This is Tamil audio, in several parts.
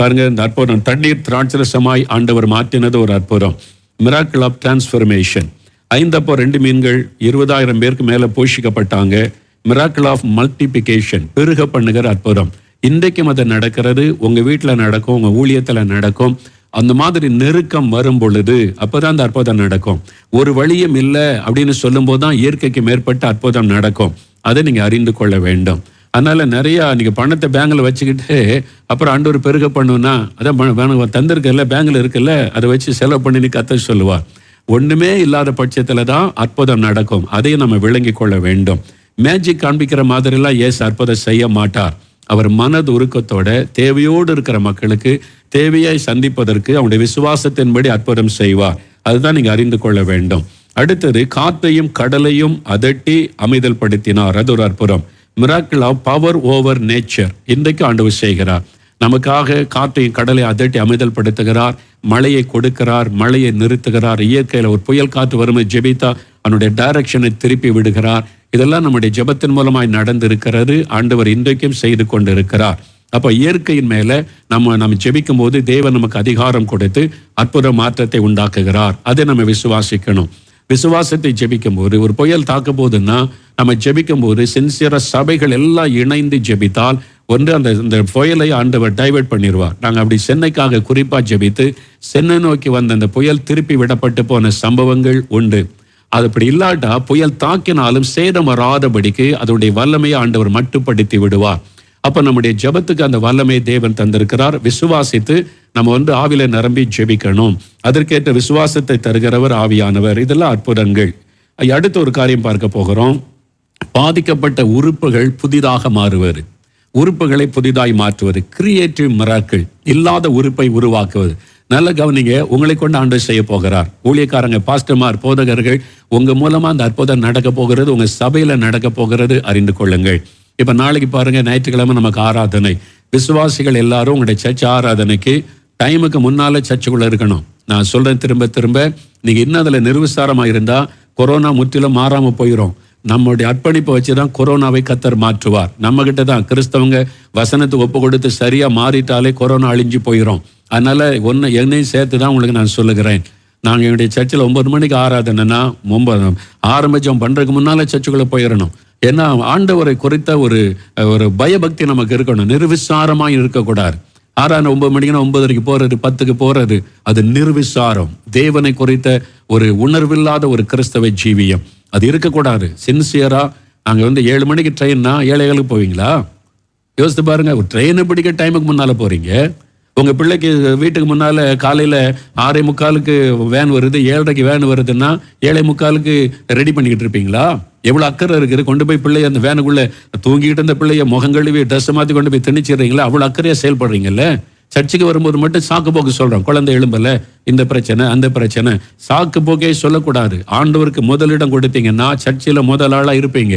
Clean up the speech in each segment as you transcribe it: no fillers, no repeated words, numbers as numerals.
பாருங்க, இந்த அற்புதம் தண்ணீர் திராட்சரசமாய் ஆண்டவர் மாற்றினது ஒரு அற்புதம். Miracle of transformation. 5 அப்போ 2 மீன்கள் 20,000 பேருக்கு மேல போஷிக்கப்பட்டாங்க. மிராக்கிள் ஆஃப் மல்டிபிகேஷன், பெருக பண்ணுகிற அற்புதம். இன்றைக்கும் அது நடக்கிறது. உங்க வீட்டில் நடக்கும், உங்க ஊழியத்தில் நடக்கும். அந்த மாதிரி நெருக்கம் வரும் பொழுது அப்பதான் அந்த அற்புதம் நடக்கும். ஒரு வழியும் இல்லை அப்படின்னு சொல்லும் போதுதான் இயற்கைக்கு மேற்பட்ட அற்புதம் நடக்கும். அதை நீங்க அறிந்து கொள்ள வேண்டும். அதனால நிறைய நீங்க பணத்தை பேங்க்ல வச்சுக்கிட்டு அப்புறம் ஆண்டவர் பெருக பண்ணுன்னா, அதான் தந்திருக்கல பேங்க்ல இருக்குல்ல, அதை வச்சு செலவு பண்ணி கத்த சொல்லுவார். ஒண்ணுமே இல்லாத பட்சத்துல தான் அற்புதம் நடக்கும். அதையும் நம்ம விளங்கி கொள்ள வேண்டும். மேஜிக் காண்பிக்கிற மாதிரிலாம் இயேசு அற்புதம் செய்ய மாட்டார். அவர் மனது உருக்கத்தோட தேவையோடு இருக்கிற மக்களுக்கு தேவையை சந்திப்பதற்கு அவனுடைய விசுவாசத்தின்படி அற்புதம் செய்வார். அதுதான் நீங்க அறிந்து கொள்ள வேண்டும். அடுத்தது, காற்றையும் கடலையும் அதட்டி அமைதல் படுத்தினார். அது ஒரு அற்புதம். Miracle of power over nature இன்றைக்கு ஆண்டவர் செய்கிறார். நமக்காக காற்றையும் கடலை அதட்டி அமைதல் படுத்துகிறார். மழையை கொடுக்கிறார், மழையை நிறுத்துகிறார். இயற்கையில ஒரு புயல் காற்று வறுமை ஜெபித்தா அவனுடைய டைரக்ஷனை திருப்பி விடுகிறார். இதெல்லாம் நம்முடைய ஜெபத்தின் மூலமாய் நடந்திருக்கிறது. ஆண்டவர் இன்றைக்கும் செய்து கொண்டிருக்கிறார். அப்ப இயற்கையின் மேல நம்ம ஜெபிக்கும் போது தேவன் நமக்கு அதிகாரம் கொடுத்து அற்புத மாற்றத்தை உண்டாக்குகிறார். அதை நம்ம விசுவாசிக்கணும். விசுவாசத்தை ஜெபிக்கும் போது ஒரு புயல் தாக்க போதுன்னா நம்ம ஜெபிக்கும் போது சின்சியரா சபைகள் எல்லாம் இணைந்து ஜெபித்தால் ஒன்று அந்த புயலை ஆண்டவர் டைவர்ட் பண்ணிடுவார். நாங்கள் அப்படி சென்னைக்காக குறிப்பா ஜெபித்து சென்னை நோக்கி வந்த அந்த புயல் திருப்பி விடப்பட்டு போன சம்பவங்கள் உண்டு. அது அப்படி இல்லாட்டா புயல் தாக்கினாலும் சேதம் வராதபடிக்கு அதனுடைய வல்லமையை ஆண்டவர் மட்டுப்படுத்தி விடுவார். அப்ப நம்முடைய ஜெபத்துக்கு அந்த வல்லமையை தேவன் தந்திருக்கிறார். விசுவாசித்து நம்ம ஆவில நிரம்பி ஜெபிக்கணும். அதற்கேற்ற விசுவாசத்தை தருகிறவர் ஆவியானவர். இதெல்லாம் அற்புதங்கள். அடுத்த ஒரு காரியம் பார்க்க போகிறோம். பாதிக்கப்பட்ட உறுப்புகள் புதிதாக மாறுவது, உறுப்புகளை புதிதாய் மாற்றுவது, கிரியேட்டிவ் மிராக்கிள், இல்லாத உறுப்பை உருவாக்குவது. நல்ல கவனிங்க, உங்களை கொண்டு ஆண்டவர் செய்ய போகிறார். ஊழியக்காரங்க, பாஸ்டர்மார், போதகர்கள், உங்க மூலமா அந்த அற்புதம் நடக்க போகிறது, உங்க சபையில நடக்க போகிறது, அறிந்து கொள்ளுங்கள். இப்ப நாளைக்கு பாருங்க, ஞாயிற்றுக்கிழமை நமக்கு ஆராதனை. விசுவாசிகள் எல்லாரும் உங்களுடைய சர்ச் ஆராதனைக்கு டைமுக்கு முன்னால சர்ச்சுக்குள்ள இருக்கணும். நான் சொல்றேன் திரும்ப திரும்ப, நீங்க இன்னும் அதுல நிர்விசாரமா இருந்தா கொரோனா முற்றிலும் மாறாம போயிடும். நம்முடைய அர்ப்பணிப்பை வச்சுதான் கொரோனாவை கர்த்தர் மாற்றுவார். நம்ம கிட்ட தான் கிறிஸ்தவங்க வசனத்துக்கு ஒப்பு கொடுத்து சரியா மாறிட்டாலே கொரோனா அழிஞ்சு போயிடும். அதனால என்னையும் சேர்த்து தான் உங்களுக்கு நான் சொல்லுகிறேன். நாங்கள் என்னுடைய சர்ச்சில் 9 மணிக்கு ஆராதனைன்னா ஆரம்பிச்சோம் பண்றதுக்கு முன்னால சர்ச்சுக்குள்ள போயிடணும். ஏன்னா ஆண்டவரை குறித்த ஒரு பயபக்தி நமக்கு இருக்கணும். நிர்விசாரமாக இருக்கக்கூடாது. ஆறான 9 மணிக்குன்னா 9:30 போறது, 10க்கு போறது, அது நிர்விசாரம். தேவனை குறித்த ஒரு உணர்வில்லாத ஒரு கிறிஸ்தவ ஜீவியம் அது இருக்கக்கூடாது. சின்சியரா நாங்க 7 மணிக்கு ட்ரெயின்னா 7:15 போவீங்களா? யோசித்து பாருங்க. ஒரு ட்ரெயினை பிடிக்க டைமுக்கு முன்னால போறீங்க. உங்க பிள்ளைக்கு வீட்டுக்கு முன்னால காலையில 6:45 வேன் வருது, 7:30 வேன் வருதுன்னா 7:45 ரெடி பண்ணிக்கிட்டு இருப்பீங்களா? எவ்வளவு அக்கறை இருக்குது. கொண்டு போய் பிள்ளைய அந்த வேனுக்குள்ள தூங்கிட்டு இருந்த பிள்ளைய முகம் கழுவி ட்ரெஸ் மாத்தி கொண்டு போய் திணிச்சிடுறீங்களா? அவ்வளவு அக்கறையா செயல்படுறீங்கல்ல. சர்ச்சுக்கு வரும்போது மட்டும் சாக்கு போக்கு சொல்றோம். குழந்தை எழும்பல, இந்த பிரச்சனை அந்த பிரச்சனை, சாக்கு போக்கே சொல்லக்கூடாது. ஆண்டவருக்கு முதலிடம் கொடுத்தீங்கன்னா சர்ச்சில் முதல் ஆளா இருப்பீங்க.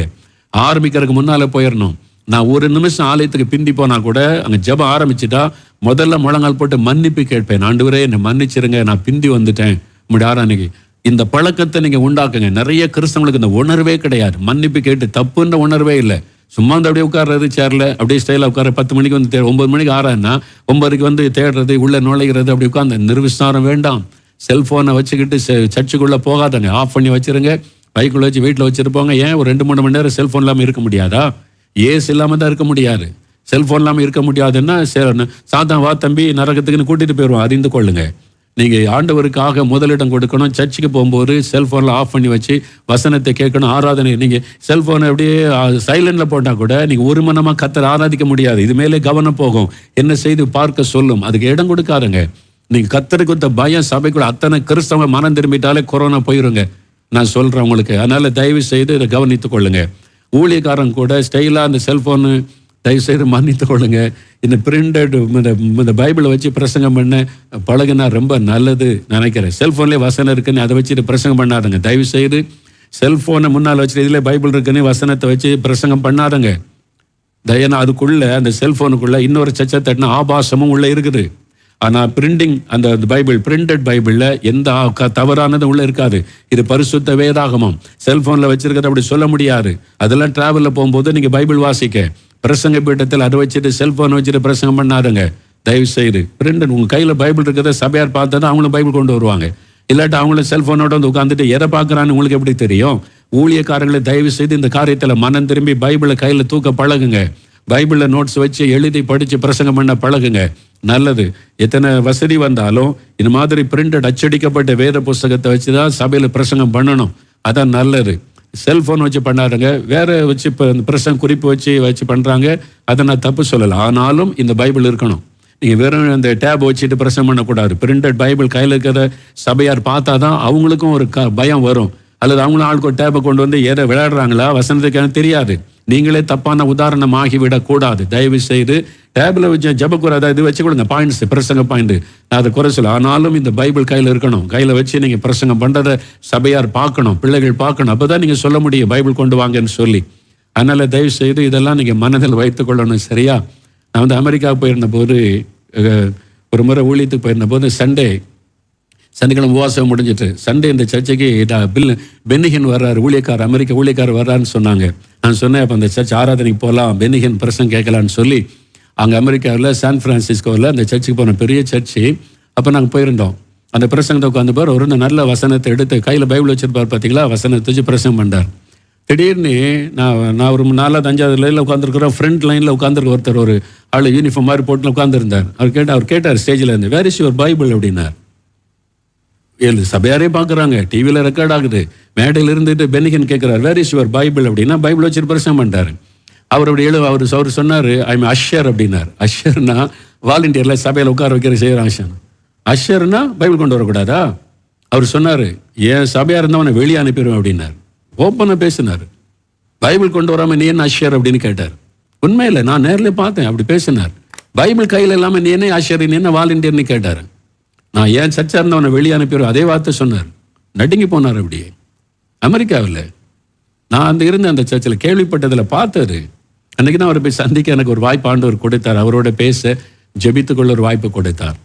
ஆரம்பிக்கிறதுக்கு முன்னால போயிடணும். நான் ஒரு நிமிஷம் ஆலயத்துக்கு பிந்தி போனா கூட அங்க ஜெபம் ஆரம்பிச்சுட்டா முதல்ல முழங்கால் போட்டு மன்னிப்பு கேட்பேன். ஆண்டவரே என்னை மன்னிச்சிருங்க, நான் பிந்தி வந்துட்டேன் உங்களுடைய ஆராதனைக்கு. இந்த பழக்கத்தை நீங்க உண்டாக்குங்க. நிறைய கிறிஸ்தவங்களுக்கு இந்த உணர்வே கிடையாது. மன்னிப்பு கேட்டு தப்புன்ற உணர்வே இல்லை. சும்மா அப்படியே உட்கார்றது சேர்ல, அப்படியே ஸ்டைலா உட்கார. 10 மணிக்கு 9 மணிக்கு ஆறான்னா 9:30 தேடுறது, உள்ள நுழைகிறது, அப்படி உட்கார்ந்து. நிர்விசாரம் வேண்டாம். செல்போனை வச்சுக்கிட்டு சர்ச்சுக்குள்ள போகாதங்க. ஆஃப் பண்ணி வச்சிருங்க. பைக்குள்ள வச்சு வீட்டில் வச்சிருப்பாங்க. ஏன் ஒரு 2-3 மணி நேரம் செல்போன் இல்லாம இருக்க முடியாதா? ஏஸ் இல்லாம தான் இருக்க முடியாது. செல்போன் இல்லாம இருக்க முடியாதுன்னா சாத்தான் வா தம்பி நரகத்துக்குன்னு கூட்டிட்டு போயிடுவோம். அறிந்து கொள்ளுங்க. நீங்க ஆண்டவருக்காக முதலிடம் கொடுக்கணும். சர்ச்சுக்கு போகும்போது செல்போன்ல ஆஃப் பண்ணி வச்சு வசனத்தை கேட்கணும். ஆராதனை நீங்க செல்போனை அப்படியே சைலண்ட்ல போட்டா கூட நீங்க ஒரு மனமா கர்த்தரை ஆராதிக்க முடியாது. இது மேலே கவனம் போகும். என்ன செய்து பார்க்க சொல்லும். அதுக்கு இடம் கொடுக்காருங்க. நீங்க கர்த்தருக்கு கொடுத்த பயம் சபைக்குள்ள அத்தனை கிறிஸ்தவங்க மனம் திரும்பிட்டாலே கொரோனா போயிருங்க. நான் சொல்றேன் உங்களுக்கு. அதனால தயவு செய்து இதை கவனித்துக் கொள்ளுங்க. ஊழியக்காரன் கூட ஸ்டைலா அந்த செல்போனு தயவு செய்து மன்னித்துக் கொள்ளுங்க. இந்த பிரிண்டட் இந்த பைபிளை வச்சு பிரசங்கம் பண்ண பழகுனா ரொம்ப நல்லது நினைக்கிறேன். செல்போன்லேயே வசனம் இருக்குன்னு அதை வச்சுட்டு பிரசங்கம் பண்ணாதுங்க. தயவு செய்து செல்போனை முன்னால் வச்சுட்டு இதுல பைபிள் இருக்குன்னு வசனத்தை வச்சு பிரசங்கம் பண்ணாதுங்க. ஏன்னா அதுக்குள்ள அந்த செல்போனுக்குள்ள இன்னொரு சச்சை தட்டின ஆபாசமும் உள்ள இருக்குது. ஆனா பிரிண்டிங் அந்த பைபிள் பிரிண்டட் பைபிள்ல எந்த தவறானதும் உள்ள இருக்காது. இது பரிசுத்த வேதாகமம். செல்போன்ல வச்சிருக்கிறது அப்படி சொல்ல முடியாது. அதெல்லாம் டிராவல்ல போகும்போது நீங்க பைபிள் வாசிக்க பிரசங்க பீட்டத்தில் அதை வச்சுட்டு செல்போன் வச்சுட்டு பிரசங்கம் பண்ணாதுங்க. தயவு செய்து பிரிண்ட் உங்கள் கையில் பைபிள் இருக்கிறத சபையார் பார்த்தா தான் அவங்களும் பைபிள் கொண்டு வருவாங்க. இல்லாட்டா அவங்களும் செல்ஃபோனோட வந்து உட்காந்துட்டு எதை பார்க்குறான்னு உங்களுக்கு எப்படி தெரியும்? ஊழியக்காரர்களை தயவு செய்து இந்த காரியத்தில் மனம் திரும்பி பைபிளை கையில் தூக்க பழகுங்க. பைபிளில் நோட்ஸ் வச்சு எழுதி படித்து பிரசங்கம் பண்ண பழகுங்க. நல்லது. எத்தனை வசதி வந்தாலும் இந்த மாதிரி பிரிண்டட் அச்சடிக்கப்பட்ட வேத புஸ்தகத்தை வச்சு தான் சபையில் பிரசங்கம் பண்ணணும். அதான் நல்லது. செல்ஃபோன் வச்சு பண்ணாருங்க, வேற வச்சு இப்போ பிரசங்க குறிப்பு வச்சு பண்ணுறாங்க. அதை நான் தப்பு சொல்லலை. ஆனாலும் இந்த பைபிள் இருக்கணும். நீங்கள் வெறும் அந்த டேப் வச்சுட்டு பிரசங்கம் பண்ணக்கூடாது. பிரிண்டட் பைபிள் கையில் இருக்கிற சபையார் பார்த்தா தான் அவங்களுக்கும் ஒரு பயம் வரும். அல்லது அவங்களும் ஆளுக்கு ஒரு டேப்பை கொண்டு வந்து எதை விளையாடுறாங்களா வசனத்துக்கான தெரியாது. நீங்களே தப்பான உதாரணம் ஆகிவிடக்கூடாது. தயவு செய்து டேபில் வச்சு ஜபக்குறை இது வச்சு கொடுங்க, பாயிண்ட்ஸ், பிரசங்க பாயிண்ட். நான் அதை குறை சொல்ல. ஆனாலும் இந்த பைபிள் கையில் இருக்கணும். கையில் வச்சு நீங்கள் பிரசங்கம் பண்ணுறதை சபையார் பார்க்கணும், பிள்ளைகள் பார்க்கணும். அப்போ தான் நீங்கள் சொல்ல முடியும் பைபிள் கொண்டு வாங்கன்னு சொல்லி. அதனால் தயவு செய்து இதெல்லாம் நீங்கள் மனதில் வைத்துக்கொள்ளணும். சரியா? நான் வந்து அமெரிக்காவுக்கு போயிருந்த போது, ஒரு முறை ஊழியத்துக்கு போயிருந்த போது சனிக்கிழமை உபவாசம் முடிஞ்சிட்டு சண்டே இந்த சர்ச்சைக்கு பென்னிகன் வர்றாரு, அமெரிக்க ஊழியக்காரர் வர்றாருன்னு சொன்னாங்க. நான் சொன்னேன், அப்போ அந்த சர்ச் ஆராதனைக்கு போகலாம், பென்னிகன் பிரசங்கம் கேட்கலான்னு சொல்லி அங்கே அமெரிக்காவில் சான் பிரான்சிஸ்கோவில் அந்த சர்ச்சுக்கு போன பெரிய சர்ச்சு. அப்போ நாங்கள் போயிருந்தோம். அந்த பிரசங்கத்தை உட்காந்து பார், ஒரு நல்ல வசனத்தை எடுத்து கையில் பைபிள் வச்சிருப்பார் பார்த்தீங்களா, வசனத்தை வச்சு பிரசங்கம் பண்ணார். திடீர்னு நான் ஒரு 4வது 5வது லைனில் உட்காந்துருக்கிறோம். ஃப்ரண்ட் லைனில் உட்காந்துருக்க ஒருத்தர், ஒரு ஆள் யூனிஃபார்ம் மாதிரி போட்டு உட்காந்துருந்தார். அவர் கேட்டார் ஸ்டேஜில் இருந்து, வேர் இஸ் யுவர் பைபிள் அப்படின்னார். சபையாரே பார்க்குறாங்க, டிவியில் ரெக்கார்ட் ஆகுது. மேடையில் இருந்துட்டு பென்னிகன் கேட்குறாரு, வேர் இஸ் யுவர் பைபிள் அப்படின்னா பைபிள் வச்சு பிரசங்கம் பண்ணிட்டார். அவர் சொன்னார், ஐம் அஷர் அப்படின்னார். அஷர்னா வாலண்டியரில் சபையில் உட்கார வைக்கிற செய்கிறாங்க. அஷர்னா பைபிள் கொண்டு வரக்கூடாதா? அவர் சொன்னார், ஏன் சபையாக இருந்தால் அவனை வெளியே அனுப்பிடுவேன் அப்படின்னார். ஓப்பனாக பேசினார். பைபிள் கொண்டு வராமல் நீ என்ன அஷர் அப்படின்னு கேட்டார். உண்மையில்லை, நான் நேரில் பார்த்தேன், அப்படி பேசினார். பைபிள் கையில் இல்லாமல் நீ என்ன அஷர், நீ என்ன வாலண்டியர்னு கேட்டார். நான் ஏன் சர்ச்சா இருந்தவனை வெளியே அனுப்பிடுவேன் அதே வார்த்தை சொன்னார். நடுங்கி போனார். அப்படியே அமெரிக்காவில் நான் இருந்த அந்த சர்ச்சில் கேள்விப்பட்டதில் பார்த்தது. அன்றைக்கி தான் அவரை போய் சந்திக்க எனக்கு ஒரு வாய்ப்பு ஆண்டவர் கொடுத்தார். அவரோட பேச ஜெபித்துக்கொள்ள ஒரு வாய்ப்பு கொடுத்தார்.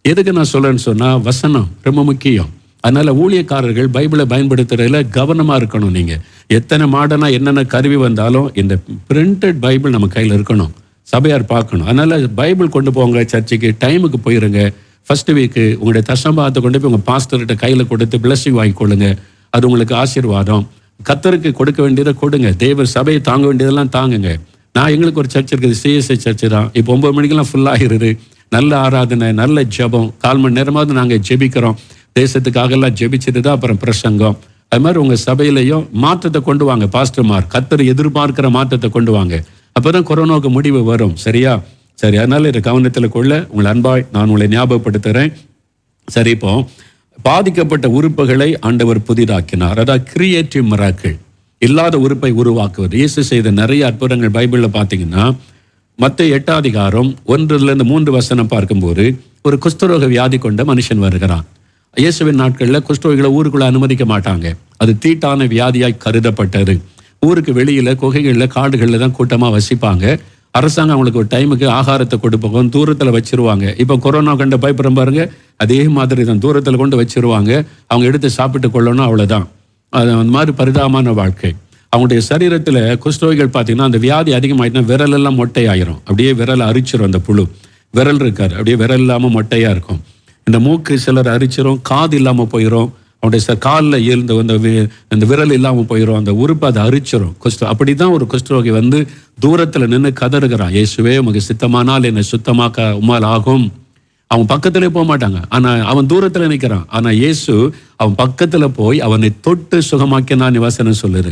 எதுக்கு நான் சொல்கிறேன்னு சொன்னால், வசனம் ரொம்ப முக்கியம். அதனால் ஊழியக்காரர்கள் பைபிளை பயன்படுத்துறதுல கவனமாக இருக்கணும். நீங்கள் எத்தனை மாடர்னாக என்னென்ன கருவி வந்தாலும் இந்த பிரிண்டட் பைபிள் நம்ம கையில் இருக்கணும். சபையார் பார்க்கணும். அதனால் பைபிள் கொண்டு போங்க, சர்ச்சுக்கு டைமுக்கு போயிருங்க. ஃபர்ஸ்ட் வீக்கு உங்களுடைய தசம்பாகத்தை கொண்டு போய் உங்கள் பாஸ்டர்கிட்ட கையில் கொடுத்து பிளஸிங் வாங்கிக்கொள்ளுங்க. அது உங்களுக்கு ஆசீர்வாதம். கர்த்தருக்கு கொடுக்க வேண்டியதை கொடுங்க. தேவ சபையை தாங்க வேண்டியதெல்லாம் தாங்குங்க. எங்களுக்கு ஒரு சர்ச் இருக்குது, சிஎஸ்ஐ சர்ச்சு தான். இப்போ 9 மணிக்கெல்லாம் ஃபுல்லாகிருது. நல்ல ஆராதனை, நல்ல ஜெபம், 1/4 மணி நேரமாவது நாங்கள் ஜெபிக்கிறோம். தேசத்துக்காகலாம் ஜெபிச்சுட்டு தான் அப்புறம் பிரசங்கம். அது மாதிரி உங்கள் சபையிலையும் மாற்றத்தை கொண்டு வாங்க. பாஸ்டர்மார் கர்த்தர் எதிர்பார்க்கிற மாற்றத்தை கொண்டு வாங்க. அப்போ தான் கொரோனாவுக்கு முடிவு வரும். சரியா? சரி, அதனால் இதை கவனத்தில் கொள்ள உங்களை அன்பாய் நான் உங்களை ஞாபகப்படுத்துகிறேன். சரி, இப்போ பாதிக்கப்பட்ட உறுப்புகளை ஆண்டவர் புதிதாக்கினார். அதாவது கிரியேட்டிவ் மிராக்கிள், இல்லாத உறுப்பை உருவாக்குவது. இயேசு செய்த நிறைய அற்புதங்கள் பைபிளில் பார்த்தீங்கன்னா, மத்தேயு 8ஆம் அதிகாரம் 1-3 பார்க்கும்போது ஒரு குஷ்டரோக வியாதி கொண்ட மனுஷன் வருகிறான். இயேசுவின் நாட்களில் குஷ்டரோகிகளை ஊருக்குள்ள அனுமதிக்க மாட்டாங்க. அது தீட்டான வியாதியாய் கருதப்பட்டது. ஊருக்கு வெளியில் குகைகளில் காடுகளில் தான் கூட்டமாக வசிப்பாங்க. அரசாங்கம் அவங்களுக்கு ஒரு டைமுக்கு ஆகாரத்தை கொடுப்பாங்க, தூரத்தில் வச்சிருவாங்க. இப்போ கொரோனா கண்ட பயப்படம் பாருங்க, அதே மாதிரி தான் தூரத்தில் கொண்டு வச்சிருவாங்க. அவங்க எடுத்து சாப்பிட்டு கொள்ளணும், அவ்வளோதான். அது அந்த மாதிரி பரிதாபமான வாழ்க்கை. அவங்களுடைய சரீரத்தில் குஷ்டரோகிகள் பார்த்தீங்கன்னா, அந்த வியாதி அதிகமாகிட்டுனா விரலெல்லாம் மொட்டையாயிரும். அப்படியே விரலை அரிச்சிரும். அந்த புழு விரல் இருக்காது, அப்படியே விரல் இல்லாமல் மொட்டையாக இருக்கும். இந்த மூக்கு சிலர் அரிச்சிரும், காது இல்லாமல் போயிடும். அவனுடைய காலில் எழுந்த அந்த விரல் இல்லாமல் போயிடும். அந்த உறுப்பு அதை அரிச்சிரும். அப்படி தான் ஒரு குஷ்டரோகி வந்து தூரத்தில் நின்று கதறுகிறான், இயேசுவே உமக்கு சித்தமானால் என்னை சுத்தமாக்க உம்மால் ஆகும். அவன் பக்கத்திலே போக மாட்டாங்க, ஆனால் அவன் தூரத்தில் நிற்கிறான். ஆனால் இயேசு அவன் பக்கத்தில் போய் அவனை தொட்டு சுகமாக்கினான். வசனம் சொல்லுது.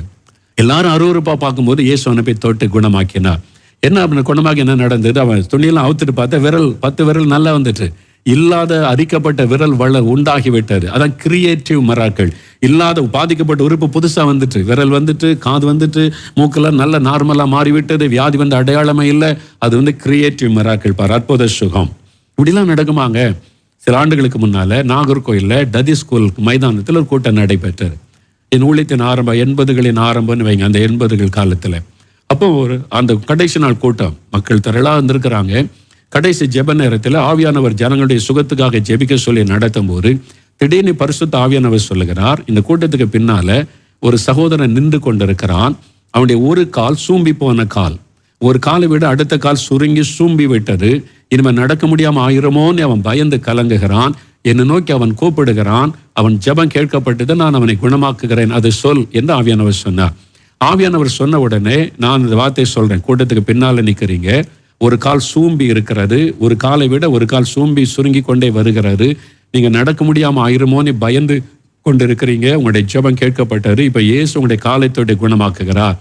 எல்லாரும் அருவருப்பா பார்க்கும்போது இயேசு அவனை போய் தொட்டு குணமாக்கினார். என்ன அவனை குணமாக்கி என்ன நடந்தது? அவன் துணியெல்லாம் அவுத்துட்டு பார்த்தா 10 விரல் நல்லா வந்துட்டு, இல்லாத அரிக்கப்பட்ட விரல் உண்டாகிவிட்டது. அதான் கிரியேட்டிவ் மிராக்கிள். இல்லாத பாதிக்கப்பட்ட உறுப்பு புதுசாக வந்துட்டு, விரல் வந்துட்டு, காது வந்துட்டு, மூக்கெல்லாம் நல்ல நார்மலாக மாறிவிட்டது. வியாதி வந்து அடையாளமே இல்லை. அது வந்து கிரியேட்டிவ் மிராக்கிள். பார், அற்புத சுகம். இப்படிலாம் நடக்குமாங்க. சில ஆண்டுகளுக்கு முன்னால் நாகர்கோயிலில் டதி ஸ்கூல் மைதானத்தில் ஒரு கூட்டம் நடைபெற்றது. என் ஊழியத்தின் ஆரம்பம் 80களின் ஆரம்பம்னு வைங்க, அந்த 80கள் காலத்தில். அப்போ அந்த கடைசி நாள் கூட்டம், மக்கள் திரளாக வந்திருக்கிறாங்க. கடைசி ஜெப நேரத்தில் ஆவியானவர் ஜனங்களுடைய சுகத்துக்காக ஜெபிக்க சொல்லி நடத்தும் போது திடீர்னு பரிசுத்த ஆவியானவர் சொல்லுகிறார், இந்த கூட்டத்துக்கு பின்னால ஒரு சகோதரன் நின்று கொண்டிருக்கிறான். அவனுடைய ஒரு கால் சூம்பி போன கால், ஒரு காலை விட அடுத்த கால் சுருங்கி சூம்பி விட்டது. இனிமேல் நடக்க முடியாம ஆயிரமோன்னு அவன் பயந்து கலங்குகிறான். என்னை நோக்கி அவன் கூப்பிடுகிறான். அவன் ஜெபம் கேட்கப்பட்டது, நான் அவனை குணமாக்குகிறேன், அது சொல் என்று ஆவியானவர் சொன்னார். ஆவியானவர் சொன்ன உடனே நான் இந்த வார்த்தை சொல்றேன். கூட்டத்துக்கு பின்னால நிக்கிறீங்க. ஒரு கால் சூம்பி இருக்கிறது, ஒரு காலை விட ஒரு கால் சூம்பி சுருங்கி கொண்டே வருகிறது. நீங்க நடக்க முடியாம ஆயிரமோன்னு பயந்து கொண்டு இருக்கிறீங்க. உங்களுடைய ஜெபம் கேட்கப்பட்டாரு. இப்ப இயேசு உங்களுடைய காலத்தோட குணமாக்குகிறார்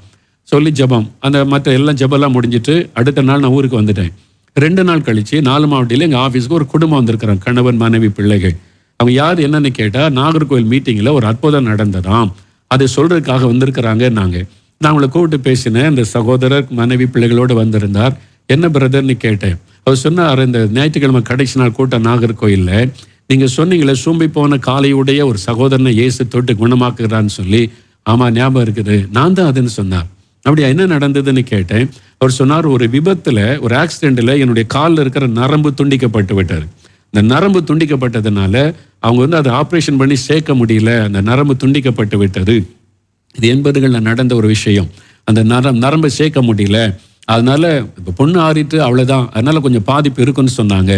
சொல்லி ஜெபம், அந்த மற்ற எல்லாம் ஜெபம்லாம் முடிஞ்சிட்டு அடுத்த நாள் நான் ஊருக்கு வந்துட்டேன். 2 நாள் கழிச்சு 4 மாவட்டத்தில் எங்கள் ஆஃபீஸ்க்கு ஒரு குடும்பம் வந்திருக்கிறாங்க, கணவன் மனைவி பிள்ளைகள். அவங்க யார் என்னன்னு கேட்டால், நாகர்கோவில் மீட்டிங்கில் ஒரு அற்புதம் நடந்ததாம், அதை சொல்றதுக்காக வந்திருக்கிறாங்க. நான் அவங்களை கூப்பிட்டு பேசினேன். இந்த சகோதரர் மனைவி பிள்ளைகளோடு வந்திருந்தார். என்ன பிரதர்னு கேட்டேன். அவர் சொன்னார், இந்த ஞாயிற்றுக்கிழமை கடைசி நாள் கூட்டம் நாகர்கோயிலில் நீங்கள் சொன்னீங்களே சூம்பி போன காலையுடைய ஒரு சகோதரனை இயேசு தொட்டு குணமாக்குகிறான்னு சொல்லி. ஆமாம், ஞாபகம் இருக்குது, நான் தான் அதுன்னு சொன்னார். அப்படியா, என்ன நடந்ததுன்னு கேட்டேன். அவர் சொன்னார், ஒரு விபத்தில், ஒரு ஆக்சிடென்ட்டில் என்னுடைய காலில் இருக்கிற நரம்பு துண்டிக்கப்பட்டு விட்டார். இந்த நரம்பு துண்டிக்கப்பட்டதுனால அவங்க அதை ஆப்ரேஷன் பண்ணி சேர்க்க முடியல, அந்த நரம்பு துண்டிக்கப்பட்டு விட்டது. இது 80களில் நடந்த ஒரு விஷயம். அந்த நரம்பை சேர்க்க முடியல, அதனால இப்போ பொண்ணு ஆறிட்டு அவ்வளோதான், அதனால கொஞ்சம் பாதிப்பு இருக்குன்னு சொன்னாங்க.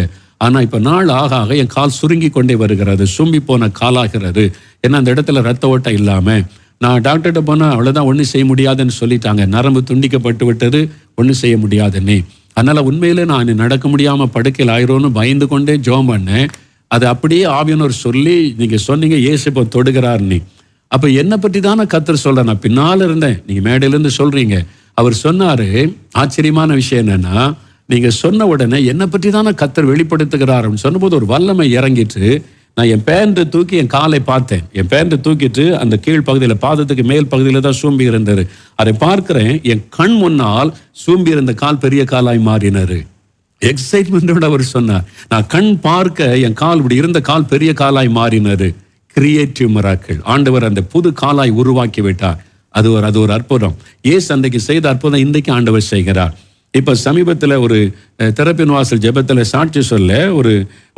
ஆனால் இப்போ நாள் ஆக ஆக என் கால் சுருங்கி கொண்டே வருகிறது, சும்பி போன காலாகிறது. ஏன்னா அந்த இடத்துல ரத்த ஓட்டம் இல்லாமல். நான் டாக்டர்கிட்ட போனால் அவ்வளோதான், ஒன்றும் செய்ய முடியாதுன்னு சொல்லிட்டாங்க, நரம்பு துண்டிக்கப்பட்டு விட்டது, ஒன்றும் செய்ய முடியாதுன்னு. அதனால் உண்மையிலே நான் நடக்க முடியாமல் படுக்கையில் ஆயிரோன்னு பயந்து கொண்டே ஜெபம் பண்ணேன். அது அப்படியே ஆவியானவர் சொல்லி, நீங்கள் சொன்னீங்க இயேசு இப்போ தொடுகிறார்னு. அப்போ என்னை பற்றி தானே கர்த்தர் சொல்கிறேன், நான் பின்னால் இருந்தேன், நீங்கள் மேடையிலேருந்து சொல்கிறீங்க. அவர் சொன்னார், ஆச்சரியமான விஷயம் என்னென்னா, நீங்கள் சொன்ன உடனே என்னை பற்றி தானே கர்த்தர் வெளிப்படுத்துகிறார் அப்படின்னு சொன்னபோது ஒரு வல்லமை இறங்கிட்டு, நான் என் பேண்டை தூக்கி என் காலை பார்த்தேன். என் பேண்டை தூக்கிட்டு அந்த கீழ் பகுதியில், பாதத்துக்கு மேல் பகுதியில் தான் சூம்பி இருந்தார். அதை பார்க்கிறேன், என் கண் முன்னால் சூம்பி இருந்த கால் பெரிய காலாய் மாறினார். எக்ஸைட்மெண்டோட அவர் சொன்னார், நான் கண் பார்க்க என் கால், இப்படி இருந்த கால் பெரிய காலாய் மாறினார். Creative miracle. ஆண்டவர் அந்த புது காலாய் உருவாக்கி விட்டார். அது ஒரு அற்புதம். ஏசு அன்றைக்கு செய்த அற்புதம் இன்றைக்கு ஆண்டவர் செய்கிறார். இப்போ சமீபத்தில் ஒரு திறப்பின் வாசல் ஜெபத்தில் சாட்சி சொல்ல ஒரு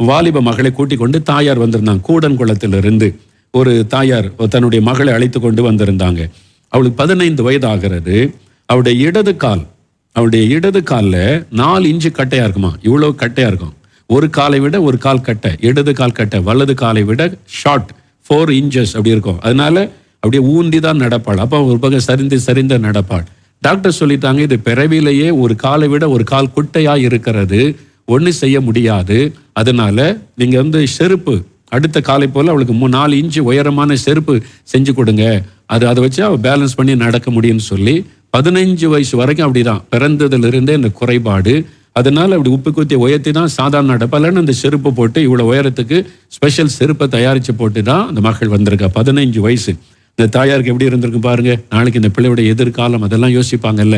வாலிப மகளை கூட்டிக் கொண்டு தாயார் வந்திருந்தாங்க. கூடன்குளத்திலிருந்து ஒரு தாயார் தன்னுடைய மகளை அழைத்து கொண்டு வந்திருந்தாங்க. அவளுக்கு 15 வயது ஆகிறது. அவளுடைய இடது காலில் 4 இன்ச்சு கட்டையா இருக்குமா, இவ்வளோ கட்டையா இருக்கும். ஒரு காலை விட ஒரு கால் கட்டை, இடது கால் கட்டை, வலது காலை விட ஷார்ட் 4 inches அப்படி இருக்கும். அதனால அப்படியே ஊந்தி தான் நடப்பாள். அப்போ ஒரு பக்கம் சரிந்த நடப்பாள். டாக்டர் சொல்லிட்டாங்க, இது பிறவிலேயே ஒரு காலை விட ஒரு கால் குட்டையா இருக்கிறது, ஒன்றும் செய்ய முடியாது. அதனால நீங்க செருப்பு அடுத்த காலை போல அவளுக்கு 4 இன்ச்சு உயரமான செருப்பு செஞ்சு கொடுங்க, அதை வச்சு அவள் பேலன்ஸ் பண்ணி நடக்க முடியும்னு சொல்லி 15 வயசு வரைக்கும் அப்படிதான், பிறந்ததிலிருந்தே இந்த குறைபாடு. அதனால அப்படி உப்பு குத்தி உயர்த்தி தான் சாதாரண நடப்பாளன்னு அந்த செருப்பு போட்டு இவ்வளோ உயரத்துக்கு ஸ்பெஷல் செருப்பை தயாரித்து போட்டு தான் அந்த மகள் வந்திருக்கா. 15 வயசு. இந்த தாயாருக்கு எப்படி இருந்திருக்கு பாருங்க. நாளைக்கு இந்த பிள்ளையோட எதிர்காலம் அதெல்லாம் யோசிப்பாங்கல்ல.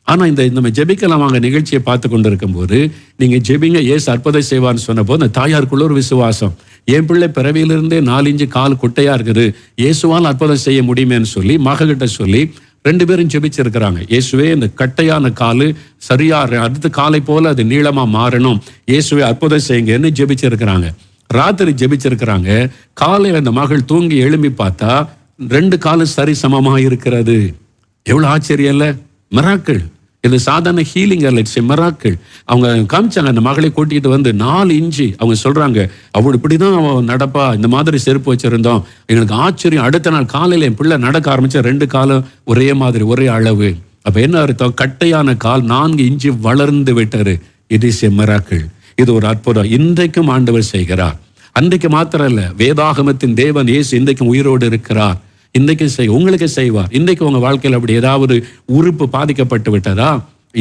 ஆனால் நம்ம ஜெபிக்கலாம் வாங்க நிகழ்ச்சியை பார்த்து கொண்டு இருக்கும்போது, நீங்கள் ஜெபிங்க இயேசு அற்புதம் செய்வார்னு சொன்னபோது அந்த தாயாருக்குள்ள ஒரு விசுவாசம், என் பிள்ளை பிறவியிலிருந்தே 4 இன்ச்சு கால் குட்டையா இருக்குது, இயேசுவால் அற்புதம் செய்ய முடியுமேன்னு சொல்லி மககிட்ட சொல்லி 2 பேரும் ஜெபிச்சிருக்கிறாங்க. இயேசுவே இந்த கட்டையான காலு சரியா அடுத்த காலை போல அது நீளமா மாறணும், இயேசுவே அற்புதம் செய்யுங்கன்னு ஜெபிச்சிருக்கிறாங்க. ராத்திரி ஜெபிச்சிருக்கிறாங்க. காலையில் அந்த மகள் தூங்கி எழும்பி பார்த்தா 2 காலும் சரி சமமா இருக்கிறது. எவ்வளவு ஆச்சரியம் இல்ல? மிராக்கிள். இது சாதாரண ஹீலிங் அல்ல, இட்ஸ் எ மிராக்கிள். அவங்க காமிச்சாங்க, அந்த மகளை கூட்டிகிட்டு வந்து 4 இன்ச்சு. அவங்க சொல்றாங்க, அவள் இப்படிதான் அவன் நடப்பா, இந்த மாதிரி செருப்பு வச்சிருந்தோம், எங்களுக்கு ஆச்சரியம். அடுத்த நாள் காலையில என் பிள்ளை நடக்க ஆரம்பிச்சா 2 காலும் ஒரே மாதிரி, ஒரே அளவு. அப்ப என்ன அர்த்தம்? கட்டையான கால் 4 இன்ச்சு வளர்ந்து விட்டாரு. It is a miracle. இது ஒரு அற்புதம். இன்றைக்கும் ஆண்டவர் செய்கிறார். அன்றைக்கு மாத்திரம் இல்ல, வேதாகமத்தின் தேவன் இயேசு இன்றைக்கும் உயிரோடு இருக்கிறார். இன்றைக்கு உங்களுக்கு செய்வார். இன்றைக்கு உங்க வாழ்க்கையில் அப்படி ஏதாவது உறுப்பு பாதிக்கப்பட்டு விட்டதா